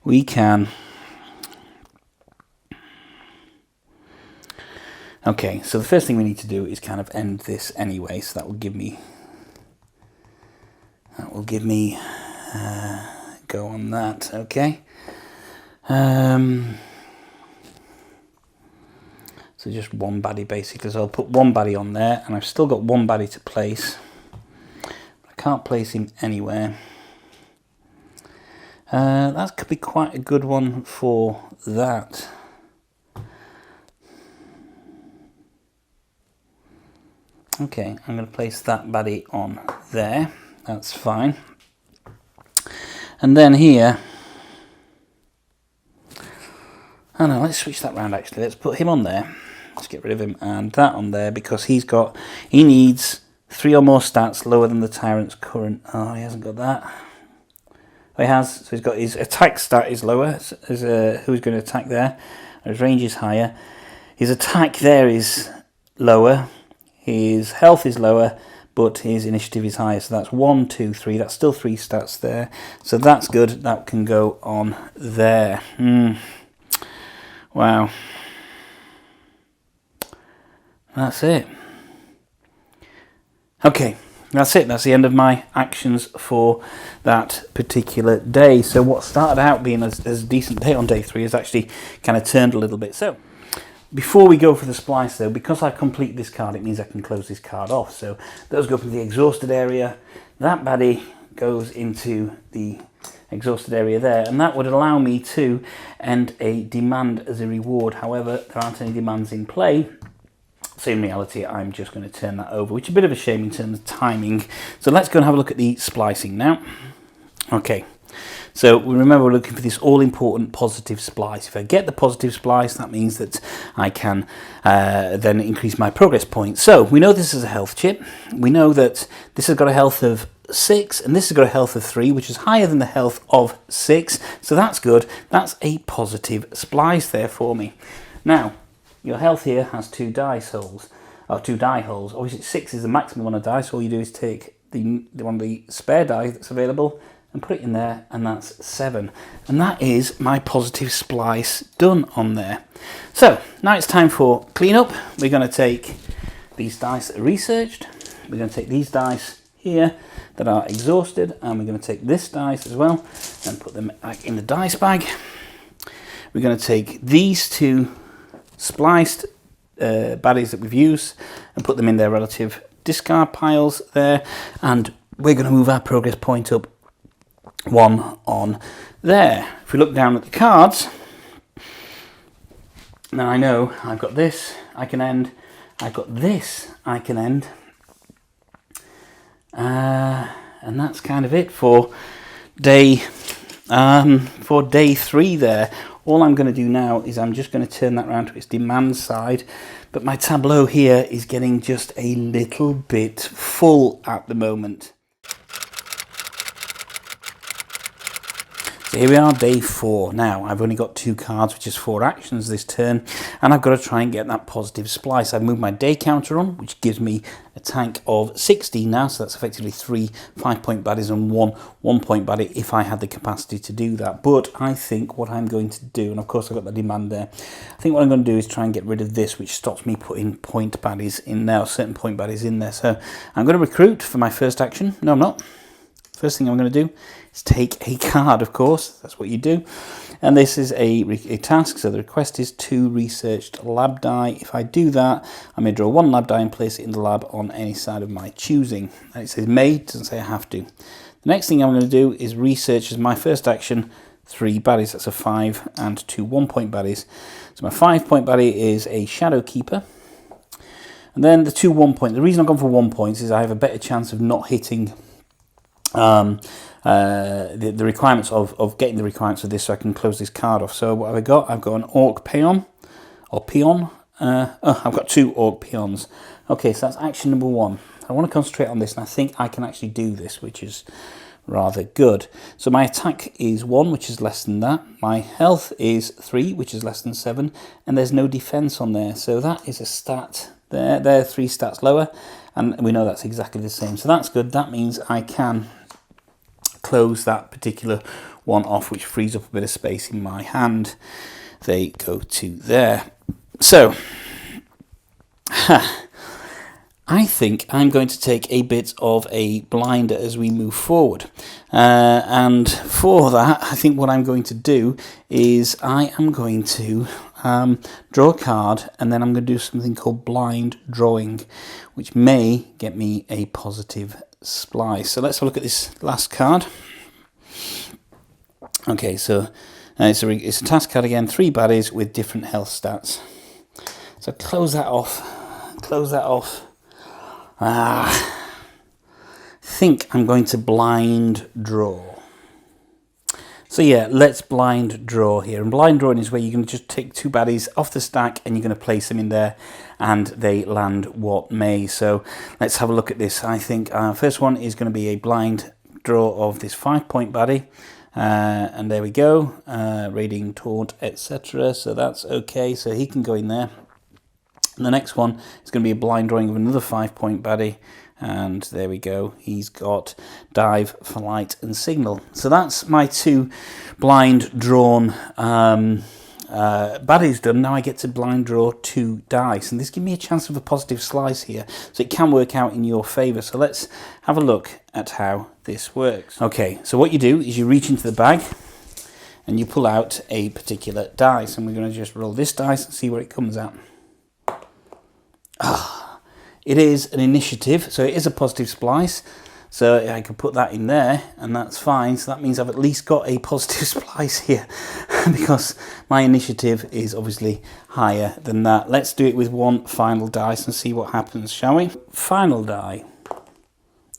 We can... Okay, so the first thing we need to do is kind of end this anyway, so that will give me... go on that, okay? So just one baddie basically. So I'll put one baddie on there, and I've still got one baddie to place. I can't place him anywhere. That could be quite a good one for that. Okay, I'm going to place that baddie on there. That's fine. And then here, oh no, let's switch that round actually. Let's put him on there. Let's get rid of him, and that on there, because he needs 3 or more stats lower than the tyrant's current. Oh, he hasn't got that. Oh, he has. So he's got his attack stat is lower. As who's going to attack there? His range is higher. His attack there is lower. His health is lower, but his initiative is higher. So that's 1, 2, 3. That's still 3 stats there. So that's good. That can go on there. Wow. That's it. Okay, that's it. That's the end of my actions for that particular day. So what started out being a decent day on day 3 has actually kind of turned a little bit. So before we go for the splice though, because I complete this card, it means I can close this card off. So those go from the exhausted area. That baddie goes into the exhausted area there, and that would allow me to end a demand as a reward. However, there aren't any demands in play. So in reality, I'm just going to turn that over, which is a bit of a shame in terms of timing. So let's go and have a look at the splicing now. Okay, so remember we're looking for this all-important positive splice. If I get the positive splice, that means that I can then increase my progress points. So we know this is a health chip. We know that this has got a health of 6, and this has got a health of 3, which is higher than the health of 6. So that's good. That's a positive splice there for me. Now, your health here has 2 dice holes, or 2 die holes. Obviously 6 is the maximum on a dice. All you do is take the one of the spare die that's available and put it in there, and that's 7. And that is my positive splice done on there. So now it's time for cleanup. We're going to take these dice that are researched. We're going to take these dice here that are exhausted, and we're going to take this dice as well and put them back in the dice bag. We're going to take these 2 spliced baddies that we've used and put them in their relative discard piles there, and we're going to move our progress point up 1 on there. If we look down at the cards, now I know I've got this I can end, I've got this I can end, and that's kind of it for day 3 there. All I'm going to do now is I'm just going to turn that around to its demand side, but my tableau here is getting just a little bit full at the moment. So here we are, day 4. Now, I've only got 2 cards, which is 4 actions this turn, and I've got to try and get that positive splice. I've moved my day counter on, which gives me a tank of 16 now, so that's effectively 3 5-point baddies and 1 1-point baddie if I had the capacity to do that. But I think what I'm going to do, and of course I've got the demand there, I think what I'm going to do is try and get rid of this, which stops me putting point baddies in there, or certain point baddies in there. So I'm going to recruit for my first action. No, I'm not. First thing I'm going to do is take a card, of course. That's what you do. And this is a task, so the request is 2 researched lab die. If I do that, I may draw 1 lab die and place it in the lab on any side of my choosing. And it says may, it doesn't say I have to. The next thing I'm going to do is research as my first action 3 baddies. That's a 5 and 2 1-point baddies. So my 5-point baddie is a Shadow Keeper. And then the 2 1-point. The reason I've gone for 1 point is I have a better chance of not hitting the requirements of getting the requirements of this, so I can close this card off. So what have I got? I've got an Orc Peon, or Peon. I've got 2 Orc Peons. Okay, so that's action number 1. I want to concentrate on this, and I think I can actually do this, which is rather good. So my attack is 1, which is less than that. My health is 3, which is less than 7, and there's no defense on there. So that is a stat there. They're 3 stats lower, and we know that's exactly the same. So that's good. That means I can close that particular one off, which frees up a bit of space in my hand. They go to there. So I think I'm going to take a bit of a blinder as we move forward. And for that, I think what I'm going to do is I am going to draw a card, and then I'm going to do something called blind drawing, which may get me a positive splice. So let's have a look at this last card. Okay, so it's a task card again, 3 baddies with different health stats. So close that off. I think I'm going to blind draw. So yeah, let's blind draw here. And blind drawing is where you're going to just take 2 baddies off the stack and you're going to place them in there and they land what may. So let's have a look at this. I think our first one is going to be a blind draw of this 5-point baddie. And there we go, raiding, taunt, etc. So that's okay, so he can go in there. And the next one is going to be a blind drawing of another 5-point baddie, and there we go, he's got dive, flight and signal. So that's my 2 blind drawn baddies done. Now I get to blind draw 2 dice, and this gives me a chance of a positive slice here, so it can work out in your favour. So let's have a look at how this works. Okay, so what you do is you reach into the bag and you pull out a particular dice, and we're going to just roll this dice and see where it comes out. It is an initiative, so it is a positive splice, so I could put that in there and that's fine. So that means I've at least got a positive splice here because my initiative is obviously higher than that. Let's do it with 1 final dice and see what happens, shall we? Final die.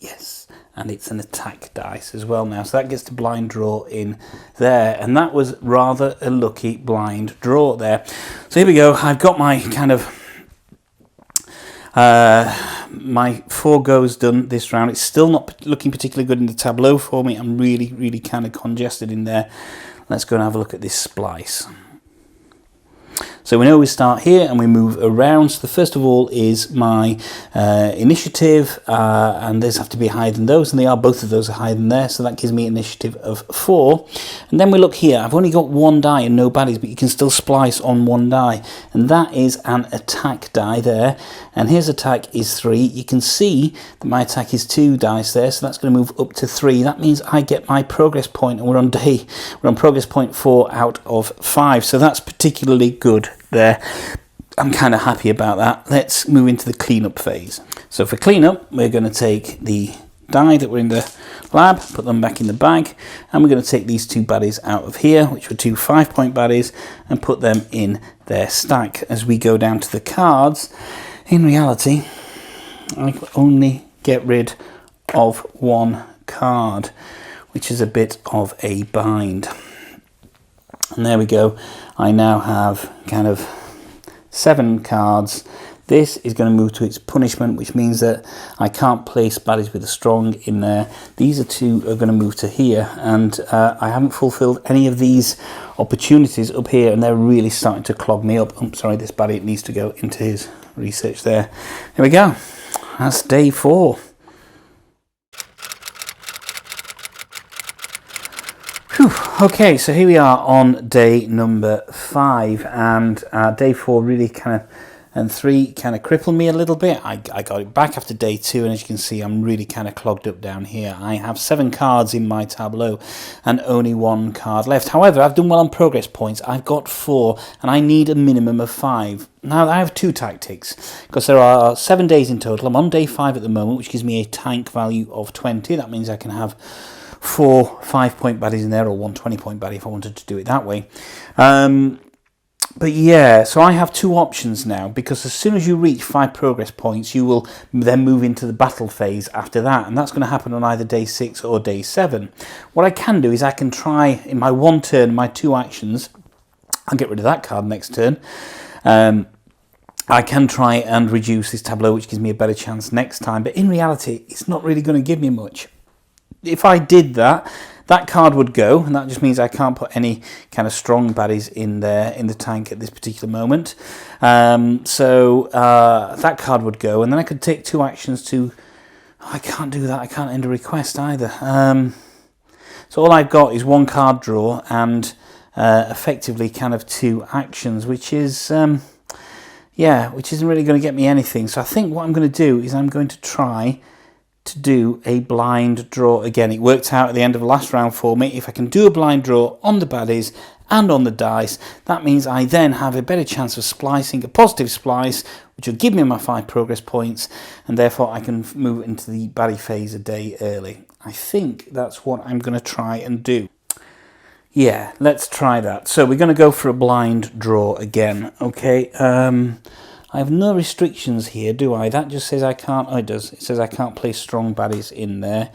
Yes, and it's an attack dice as well now, so that gets to blind draw in there, and that was rather a lucky blind draw there. So here we go, I've got my kind of my 4 goes done this round. It's still not looking particularly good in the tableau for me. I'm really kind of congested in there. Let's go and have a look at this splice. So we know we start here and we move around. So the first of all is my initiative, and these have to be higher than those, and they are, both of those are higher than there, so that gives me initiative of 4. And then we look here, I've only got 1 die and no baddies, but you can still splice on 1 die, and that is an attack die there, and his attack is 3. You can see that my attack is 2 dice there, so that's going to move up to 3. That means I get my progress point, and we're on progress point 4 out of 5, so that's particularly good there. I'm kind of happy about that. Let's move into the cleanup phase. So for cleanup, we're going to take the die that were in the lab, put them back in the bag, and we're going to take these 2 baddies out of here, which were 2 5-point baddies, and put them in their stack. As we go down to the cards, in reality, I only get rid of 1 card, which is a bit of a bind. And there we go, I now have kind of 7 cards. This is going to move to its punishment, which means that I can't place baddies with a strong in there. These 2 are going to move to here, and I haven't fulfilled any of these opportunities up here, and they're really starting to clog me up. I'm sorry, this baddie needs to go into his research there. Here we go, that's day 4. Whew. Okay, so here we are on day number 5, and day 4 really kind of, and 3 kind of crippled me a little bit. I got it back after day 2, and as you can see, I'm really kind of clogged up down here. I have 7 cards in my tableau and only 1 card left. However, I've done well on progress points. I've got 4, and I need a minimum of 5. Now, I have 2 tactics, because there are 7 days in total. I'm on day 5 at the moment, which gives me a tank value of 20. That means I can have 4 5-point baddies in there, or 1 20-point baddie if I wanted to do it that way. But yeah, so I have 2 options now, because as soon as you reach 5 progress points, you will then move into the battle phase after that, and that's going to happen on either day 6 or day 7. What I can do is I can try, in my 1 turn, my 2 actions, I'll get rid of that card next turn. I can try and reduce this tableau, which gives me a better chance next time, but in reality, it's not really going to give me much. If I did that, that card would go, and that just means I can't put any kind of strong baddies in there in the tank at this particular moment. So that card would go, and then I could take 2 actions to... Oh, I can't do that. I can't end a request either. So all I've got is 1 card draw and effectively kind of 2 actions, which is Yeah, which isn't really going to get me anything. So I think what I'm going to do is I'm going to try to do a blind draw again. It worked out at the end of the last round for me. If I can do a blind draw on the baddies and on the dice, that means I then have a better chance of splicing, a positive splice, which will give me my 5 progress points, and therefore I can move into the baddie phase a day early. I think that's what I'm going to try and do. Yeah, let's try that. So we're going to go for a blind draw again, okay? I have no restrictions here, do I? That just says I can't... Oh, it does. It says I can't place strong baddies in there.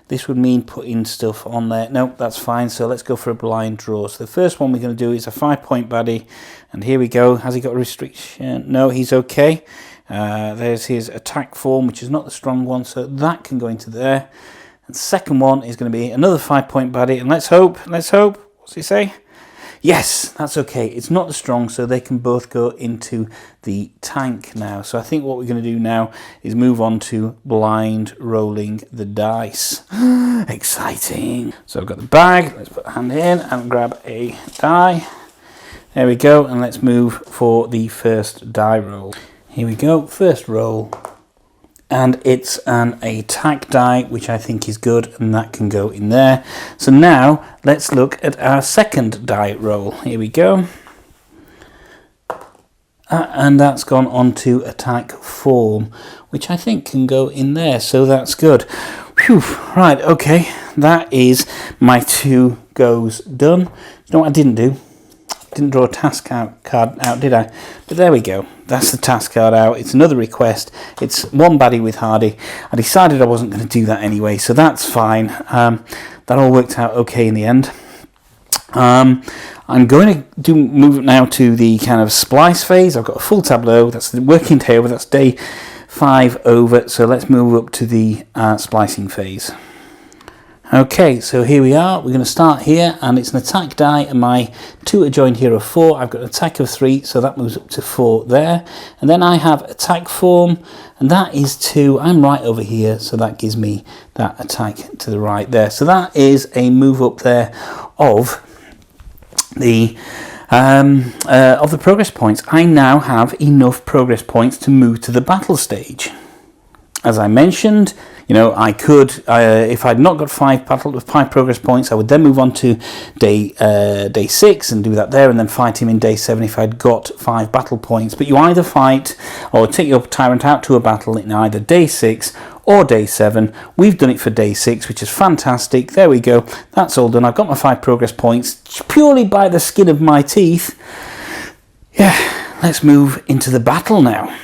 This would mean putting stuff on there. No, that's fine. So let's go for a blind draw. So the first one we're going to do is a 5-point baddie. And here we go. Has he got a restriction? No, he's okay. There's his attack form, which is not the strong one. So that can go into there. And the second one is going to be another 5-point baddie. And let's hope. What's he say? Yes, that's okay. It's not the strong, so they can both go into the tank now. So I think what we're going to do now is move on to blind rolling the dice. Exciting. So I've got the bag. Let's put a hand in and grab a die. There we go. And let's move for the first die roll. Here we go. First roll. And it's an attack die, which I think is good, and that can go in there. So now let's look at our second die roll. Here we go. And that's gone on to attack form, which I think can go in there, so that's good. Whew. Right, okay, that is my 2 goes done. You know what I didn't do? Didn't draw a task card out, did I? But there we go. That's the task card out. It's another request. It's one baddie with Hardy. I decided I wasn't going to do that anyway, so that's fine. That all worked out okay in the end. I'm going to move now to the kind of splice phase. I've got a full tableau. That's the working day over. That's day 5 over. So let's move up to the splicing phase. Okay, so here we are. We're going to start here, and it's an attack die, and my 2 are joined here are 4. I've got an attack of 3, so that moves up to 4 there. And then I have attack form, and that is 2. I'm right over here, so that gives me that attack to the right there. So that is a move up there of the progress points. I now have enough progress points to move to the battle stage. As I mentioned, you know, I could, if I'd not got 5 progress points, I would then move on to day 6 and do that there, and then fight him in day 7 if I'd got 5 battle points. But you either fight or take your tyrant out to a battle in either day 6 or day 7. We've done it for day 6, which is fantastic. There we go. That's all done. I've got my 5 progress points purely by the skin of my teeth. Yeah, let's move into the battle now.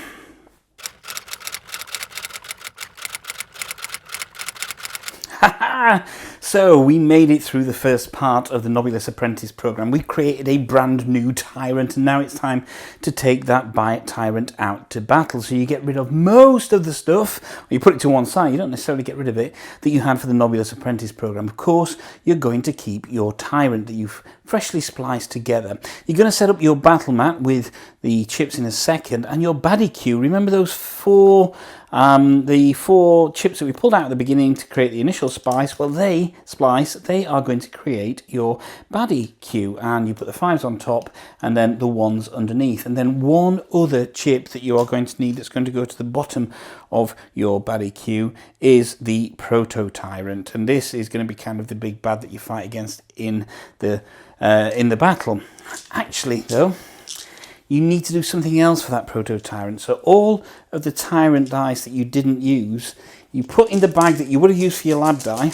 So we made it through the first part of the Nobulous Apprentice Programme. We created a brand new tyrant, and now it's time to take that tyrant out to battle. So you get rid of most of the stuff, or you put it to one side, you don't necessarily get rid of it, that you had for the Nobulous Apprentice Programme. Of course, you're going to keep your tyrant that you've freshly spliced together. You're going to set up your battle mat with the chips in a second, and your baddie queue. Remember those 4 the 4 chips that we pulled out at the beginning to create the initial splice? Well, they are going to create your baddie queue, and you put the 5s on top and then the 1s underneath, and then one other chip that you are going to need that's going to go to the bottom of your baddie queue is the proto tyrant, and this is going to be kind of the big bad that you fight against in the battle. Actually, though, you need to do something else for that proto-tyrant. So all of the tyrant dice that you didn't use, you put in the bag that you would have used for your lab die.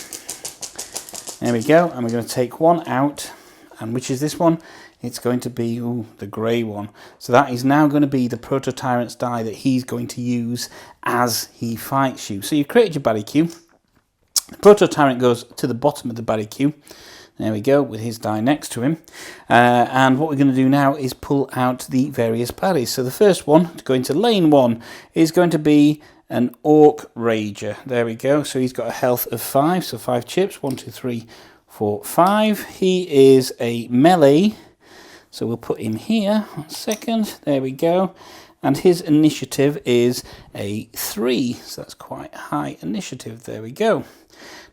There we go. And we're going to take one out. And which is this one? It's going to be the grey one. So that is now going to be the proto-tyrant's die that he's going to use as he fights you. So you've created your baddie queue. The proto-tyrant goes to the bottom of the baddie queue. There we go, with his die next to him. And what we're going to do now is pull out the various baddies. So the first one, to go into lane 1, is going to be an Orc Rager. There we go. So he's got a health of 5, so 5 chips. 1, 2, 3, 4, 5. He is a melee. So we'll put him here. 1 second. There we go. And his initiative is a 3. So that's quite high initiative. There we go.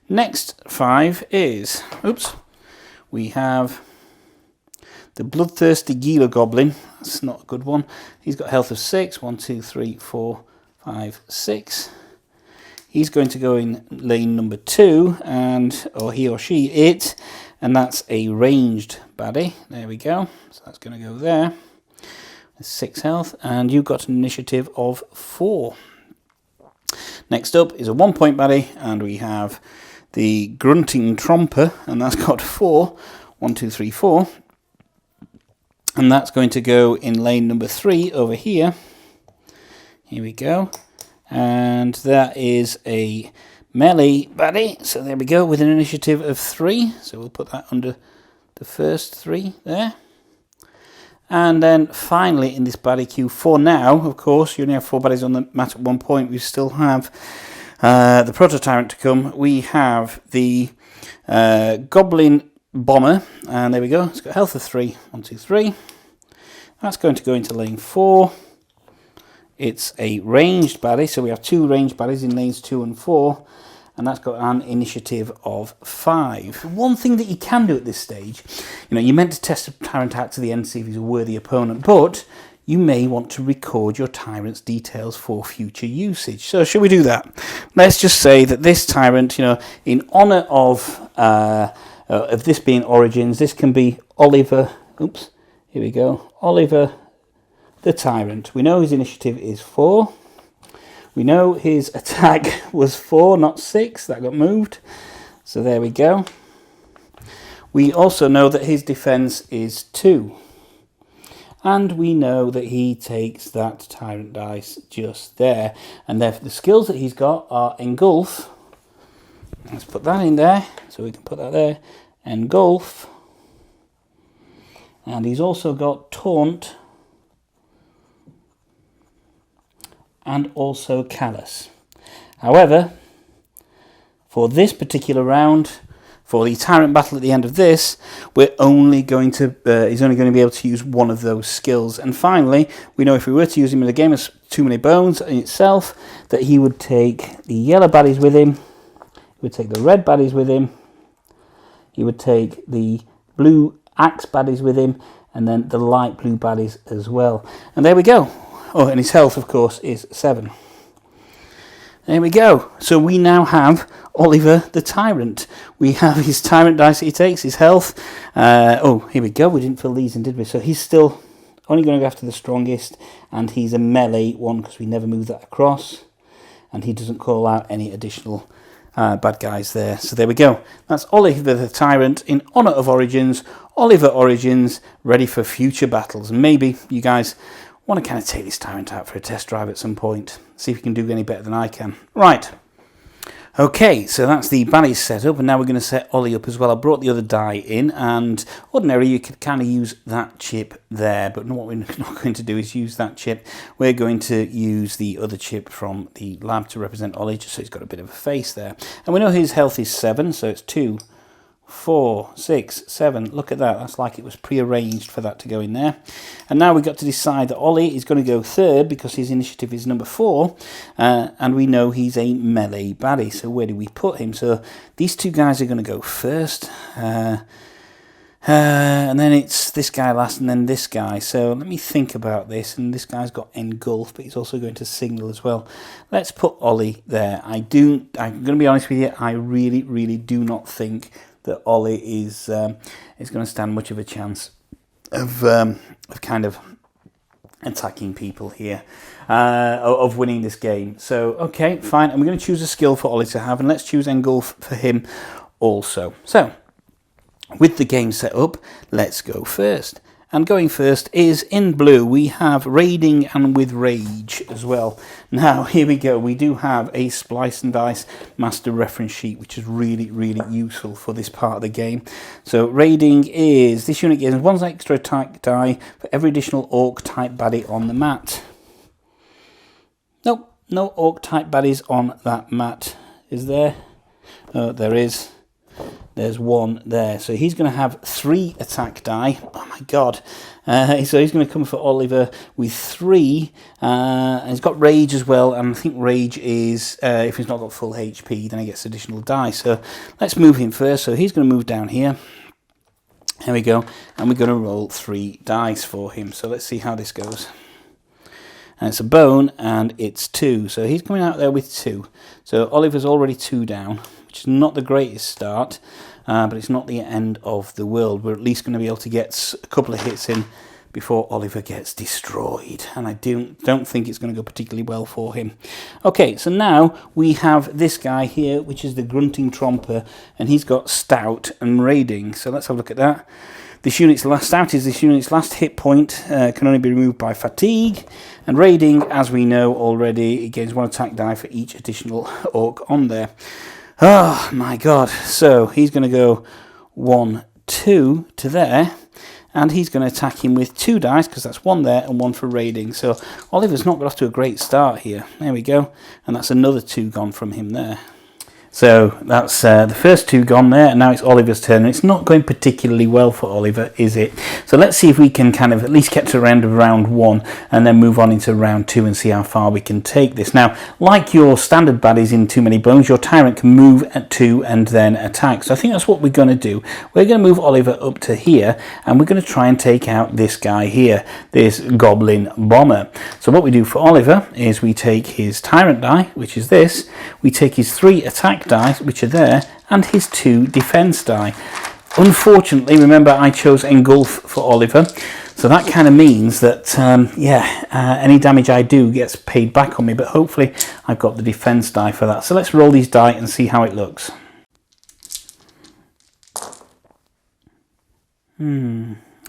Next 5 is... Oops. We have The Bloodthirsty Gila Goblin. That's not a good one. He's got health of 6. 1, 2, 3, 4, 5, 6. He's going to go in lane number 2, or he or she, it, and that's a ranged baddie. There we go. So that's going to go there. 6 health, and you've got an initiative of 4. Next up is a 1-point baddie, and we have the Grunting Tromper, and that's got 4. 1, 2, 3, 4. And that's going to go in lane number 3 over here. Here we go. And that is a melee baddie. So there we go, with an initiative of 3. So we'll put that under the first 3 there. And then finally in this baddie queue, for now, of course, you only have 4 baddies on the mat at one point. We still have the Proto-Tyrant to come. We have the Goblin Bomber, and there we go. It's got health of 3. 1, 2, 3. That's going to go into lane 4. It's a ranged baddie, so we have 2 ranged baddies in lanes 2 and 4. And that's got an initiative of 5. One thing that you can do at this stage, you're meant to test a Tyrant out to the end to see if he's a worthy opponent, but you may want to record your Tyrant's details for future usage. So should we do that? Let's just say that this Tyrant, in honour of this being Origins, this can be Oliver, oops, here we go, Oliver the Tyrant. We know his initiative is 4. We know his attack was 4, not 6. That got moved. So there we go. We also know that his defense is 2. And we know that he takes that Tyrant dice just there. And therefore the skills that he's got are Engulf. Let's put that in there. So we can put that there. Engulf. And he's also got Taunt. And also Callous. However, for this particular round, for the Tyrant battle at the end of this, we're only going to he's only going to be able to use one of those skills. And finally, we know if we were to use him in a game of Too Many Bones in itself, that he would take the yellow baddies with him, he would take the red baddies with him, he would take the blue axe baddies with him, and then the light blue baddies as well. And there we go. Oh, and his health, of course, is 7. There we go. So we now have Oliver the Tyrant. We have his Tyrant dice that he takes, his health. Oh, here we go. We didn't fill these in, did we? So he's still only going to go after the strongest, and he's a melee one because we never move that across. And he doesn't call out any additional bad guys there. So there we go. That's Oliver the Tyrant in honour of Origins. Oliver Origins, ready for future battles. And maybe you guys want to kind of take this Tyrant out for a test drive at some point. See if you can do any better than I can. Right. Okay, so that's the baddies set up, and now we're going to set Ollie up as well. I brought the other die in, and ordinarily you could kind of use that chip there, but what we're not going to do is use that chip. We're going to use the other chip from the lab to represent Ollie, just so he's got a bit of a face there. And we know his health is 7, so it's 2, 4, 6, 7. Look at that. That's like it was pre-arranged for that to go in there. And now we've got to decide that Ollie is going to go 3rd because his initiative is number 4. And we know he's a melee baddie. So where do we put him? So these 2 guys are going to go first. And then it's this guy last and then this guy. So let me think about this. And this guy's got Engulf, but he's also going to Signal as well. Let's put Ollie there. I'm going to be honest with you. I really, really do not think that Ollie is going to stand much of a chance of kind of attacking people here, of winning this game. So, okay, fine. And we're going to choose a skill for Ollie to have, and let's choose Engulf for him also. So, with the game set up, let's go first. And going first is in blue. We have Raiding and with Rage as well. Now, here we go. We do have a Splice Dice master reference sheet, which is really, really useful for this part of the game. So, Raiding is, this unit gains 1 extra attack die for every additional Orc type baddie on the mat. Nope, no Orc type baddies on that mat. Is there? Oh, there is. There's 1 there. So he's going to have 3 attack die. Oh my god. So he's going to come for Oliver with 3. And he's got Rage as well. And I think Rage is, if he's not got full HP, then he gets additional die. So let's move him first. So he's going to move down here. Here we go, and we're going to roll 3 dice for him. So let's see how this goes. And it's a bone, and it's 2. So he's coming out there with 2. So Oliver's already 2 down, which is not the greatest start, but it's not the end of the world. We're at least going to be able to get a couple of hits in before Oliver gets destroyed. And I don't think it's going to go particularly well for him. Okay, so now we have this guy here, which is the Grunting Tromper, and he's got Stout and Raiding. So let's have a look at that. This unit's last hit point can only be removed by fatigue, and Raiding, as we know already, it gains 1 attack die for each additional orc on there. Oh my god, so he's going to go 1, 2 to there, and he's going to attack him with 2 dice, because that's 1 there and 1 for Raiding. So Oliver's not got off to a great start here. There we go, and that's another 2 gone from him there. So that's the first 2 gone there, and now it's Oliver's turn. And it's not going particularly well for Oliver, is it? So let's see if we can kind of at least get to the end of round 1 and then move on into round 2 and see how far we can take this. Now, like your standard baddies in Too Many Bones, your Tyrant can move at 2 and then attack. So I think that's what we're going to do. We're going to move Oliver up to here, and we're going to try and take out this guy here, this Goblin Bomber. So what we do for Oliver is we take his Tyrant die, which is this. We take his 3 attack dice, which are there, and his 2 defense die. Unfortunately, remember, I chose Engulf for Oliver, so that kind of means that any damage I do gets paid back on me, but hopefully I've got the defense die for that. So let's roll these die and see how it looks.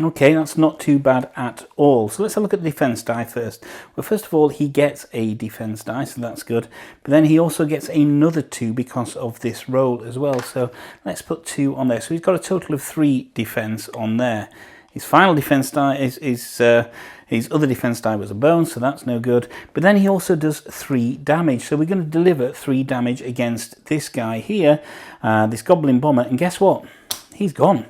Okay, that's not too bad at all. So let's have a look at the defense die first. Well, first of all, he gets a defense die, so that's good. But then he also gets another 2 because of this roll as well. So let's put 2 on there. So he's got a total of 3 defense on there. His final defense die his other defense die was a bone, so that's no good. But then he also does 3 damage. So we're going to deliver 3 damage against this guy here, this Goblin Bomber. And guess what? He's gone.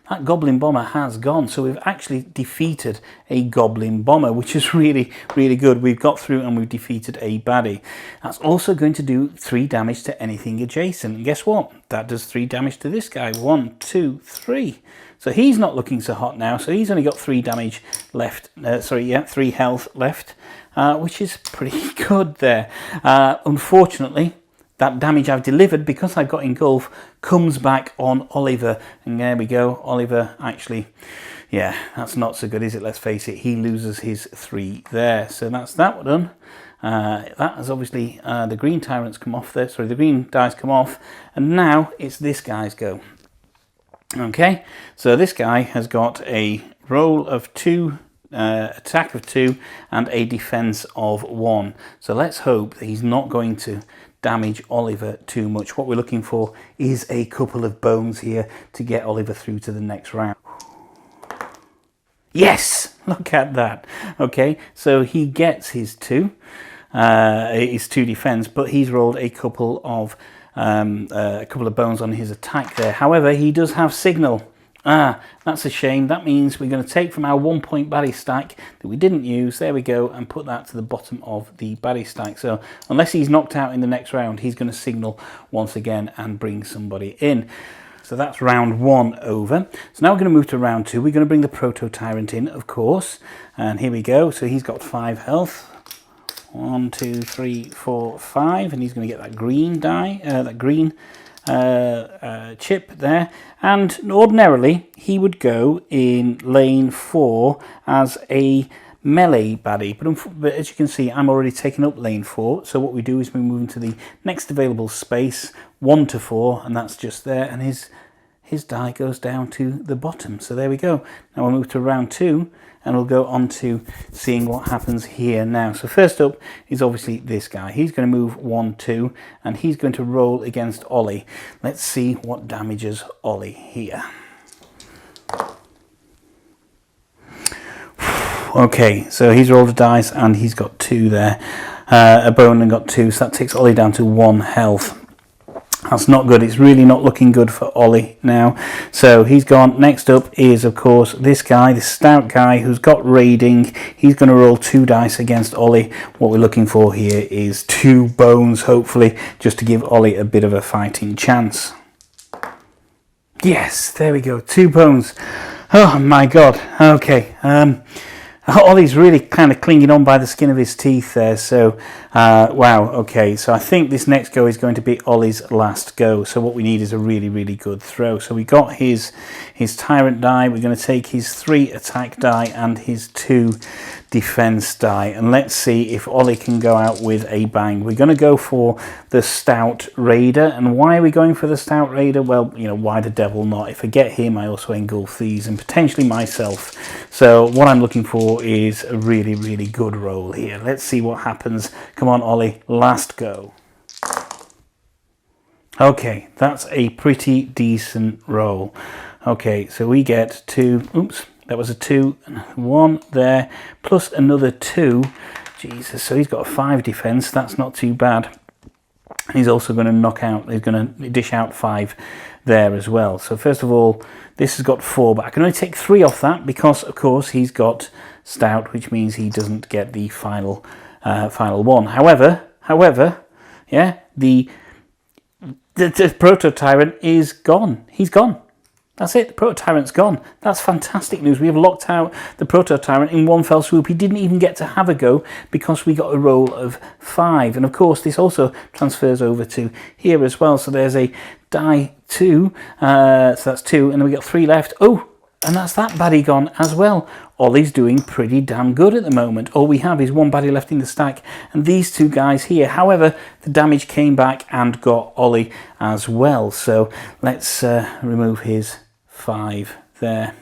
That Goblin Bomber has gone, so we've actually defeated a Goblin Bomber, which is really, really good. We've got through and we've defeated a baddie. That's also going to do 3 damage to anything adjacent. And guess what? That does 3 damage to this guy. 1, 2, 3. So he's not looking so hot now, so he's only got 3 damage left. 3 health left, which is pretty good there. Unfortunately, that damage I've delivered, because I've got Engulf, comes back on Oliver. And there we go. Oliver actually, yeah, that's not so good, is it? Let's face it. He loses his 3 there. So that's that one done. That has obviously, the green tyrants come off there. Sorry, the green dice come off. And now it's this guy's go. Okay, so this guy has got a roll of 2, attack of 2, and a defense of 1. So let's hope that he's not going to damage Oliver too much. What we're looking for is a couple of bones here to get Oliver through to the next round. Yes, look at that. Okay, so he gets his 2 defense, but he's rolled a couple of bones on his attack there. However, he does have signal. That's a shame. That means we're going to take from our 1-point baddie stack that we didn't use, there we go, and put that to the bottom of the baddie stack. So unless he's knocked out in the next round, he's going to signal once again and bring somebody in. So that's round 1 over. So now we're going to move to round 2. We're going to bring the Proto-Tyrant in, of course. And here we go. So he's got 5 health. 1, 2, 3, 4, 5. And he's going to get that green die, that green chip there, and ordinarily he would go in lane 4 as a melee baddie, but as you can see, I'm already taken up lane 4, so what we do is we move into the next available space, 1 to 4, and that's just there, and his die goes down to the bottom. So there we go. Now we'll move to round 2, and we'll go on to seeing what happens here now. So first up is obviously this guy. He's going to move 1, 2, and he's going to roll against Ollie. Let's see what damages Ollie here. Okay, so he's rolled a dice, and he's got 2 there. A bone and got 2, so that takes Ollie down to 1 health. That's not good. It's really not looking good for Ollie now. So he's gone. Next up is, of course, this guy, this stout guy who's got raiding. He's going to roll 2 dice against Ollie. What we're looking for here is 2 bones, hopefully, just to give Ollie a bit of a fighting chance. Yes, there we go. 2 bones. Oh my god, okay. Ollie's really kind of clinging on by the skin of his teeth there, so wow, okay, so I think this next go is going to be Ollie's last go, so what we need is a really, really good throw. So we got his Tyrant die, we're going to take his 3 attack die and his 2 defense die, and let's see if Ollie can go out with a bang. We're going to go for the Stout Raider, and why are we going for the Stout Raider? Well, you know, why the devil not? If I get him, I also engulf these and potentially myself. So what I'm looking for is a really, really good roll here. Let's see what happens. Come on, Ollie, last go. Okay, that's a pretty decent roll. Okay, so we get 2, oops, that was a 2, 1 there, plus another 2. Jesus, so he's got a 5 defense, that's not too bad. He's also going to knock out, he's going to dish out 5 there as well. So first of all, this has got 4, but I can only take 3 off that because, of course, he's got Stout, which means he doesn't get the final one. However, yeah, the Proto-Tyrant is gone. He's gone. That's it, the Proto-Tyrant's gone. That's fantastic news. We have locked out the Proto-Tyrant in one fell swoop. He didn't even get to have a go because we got a roll of 5. And of course, this also transfers over to here as well. So there's a die 2, so that's 2, and then we got 3 left. Oh, and that's that baddie gone as well. Ollie's doing pretty damn good at the moment. All we have is 1 baddie left in the stack and these 2 guys here. However, the damage came back and got Ollie as well. So let's remove his 5 there,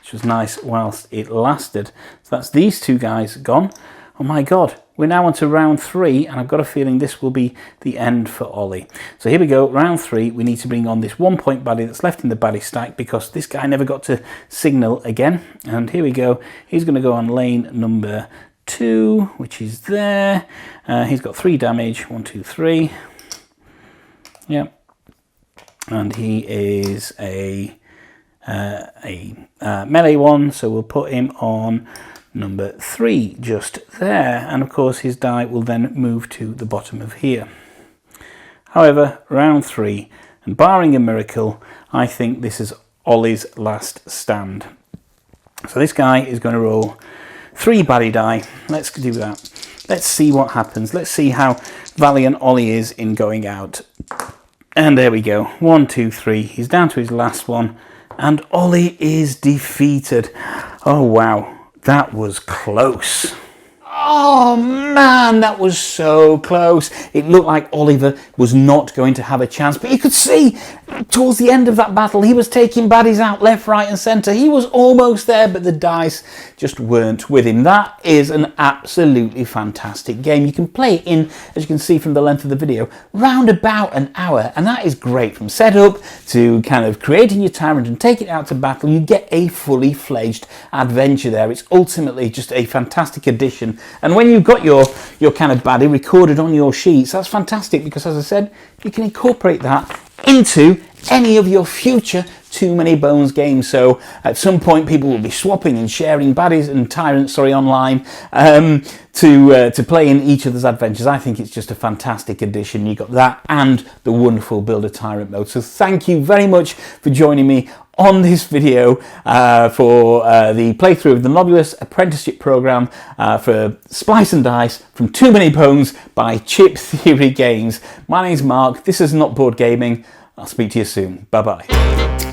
which was nice whilst it lasted. So that's these 2 guys gone. Oh my god, we're now on to round 3, and I've got a feeling this will be the end for Ollie. So here we go, round 3. We need to bring on this 1-point baddie that's left in the baddie stack because this guy never got to signal again. And here we go, he's going to go on lane number 2, which is there. He's got 3 damage, 1, 2, 3. Yep. And he is a melee one, so we'll put him on number 3 just there, and of course his die will then move to the bottom of here. However, round 3, and barring a miracle, I think this is Ollie's last stand. So this guy is going to roll 3 baddie die. Let's do that. Let's see what happens. Let's see how valiant Ollie is in going out. And there we go, 1, 2, 3. He's down to his last one, and Ollie is defeated. Oh wow, that was close. Oh man, that was so close. It looked like Oliver was not going to have a chance, but you could see towards the end of that battle he was taking baddies out left, right and centre. He was almost there, but the dice just weren't with him. That is an absolutely fantastic game. You can play it in, as you can see from the length of the video, round about an hour, and that is great. From setup to kind of creating your Tyrant and taking it out to battle, you get a fully fledged adventure there. It's ultimately just a fantastic addition. And when you've got your kind of baddie recorded on your sheets, that's fantastic because, as I said, you can incorporate that into any of your future Too Many Bones games. So at some point people will be swapping and sharing baddies and Tyrants, online to play in each other's adventures. I think it's just a fantastic addition. You got that and the wonderful Build a Tyrant mode. So thank you very much for joining me on this video for the playthrough of the Nobulous Apprenticeship Programme for Splice and Dice from Too Many Bones by Chip Theory Games. My name's Mark, this is Not Board Gaming. I'll speak to you soon. Bye bye.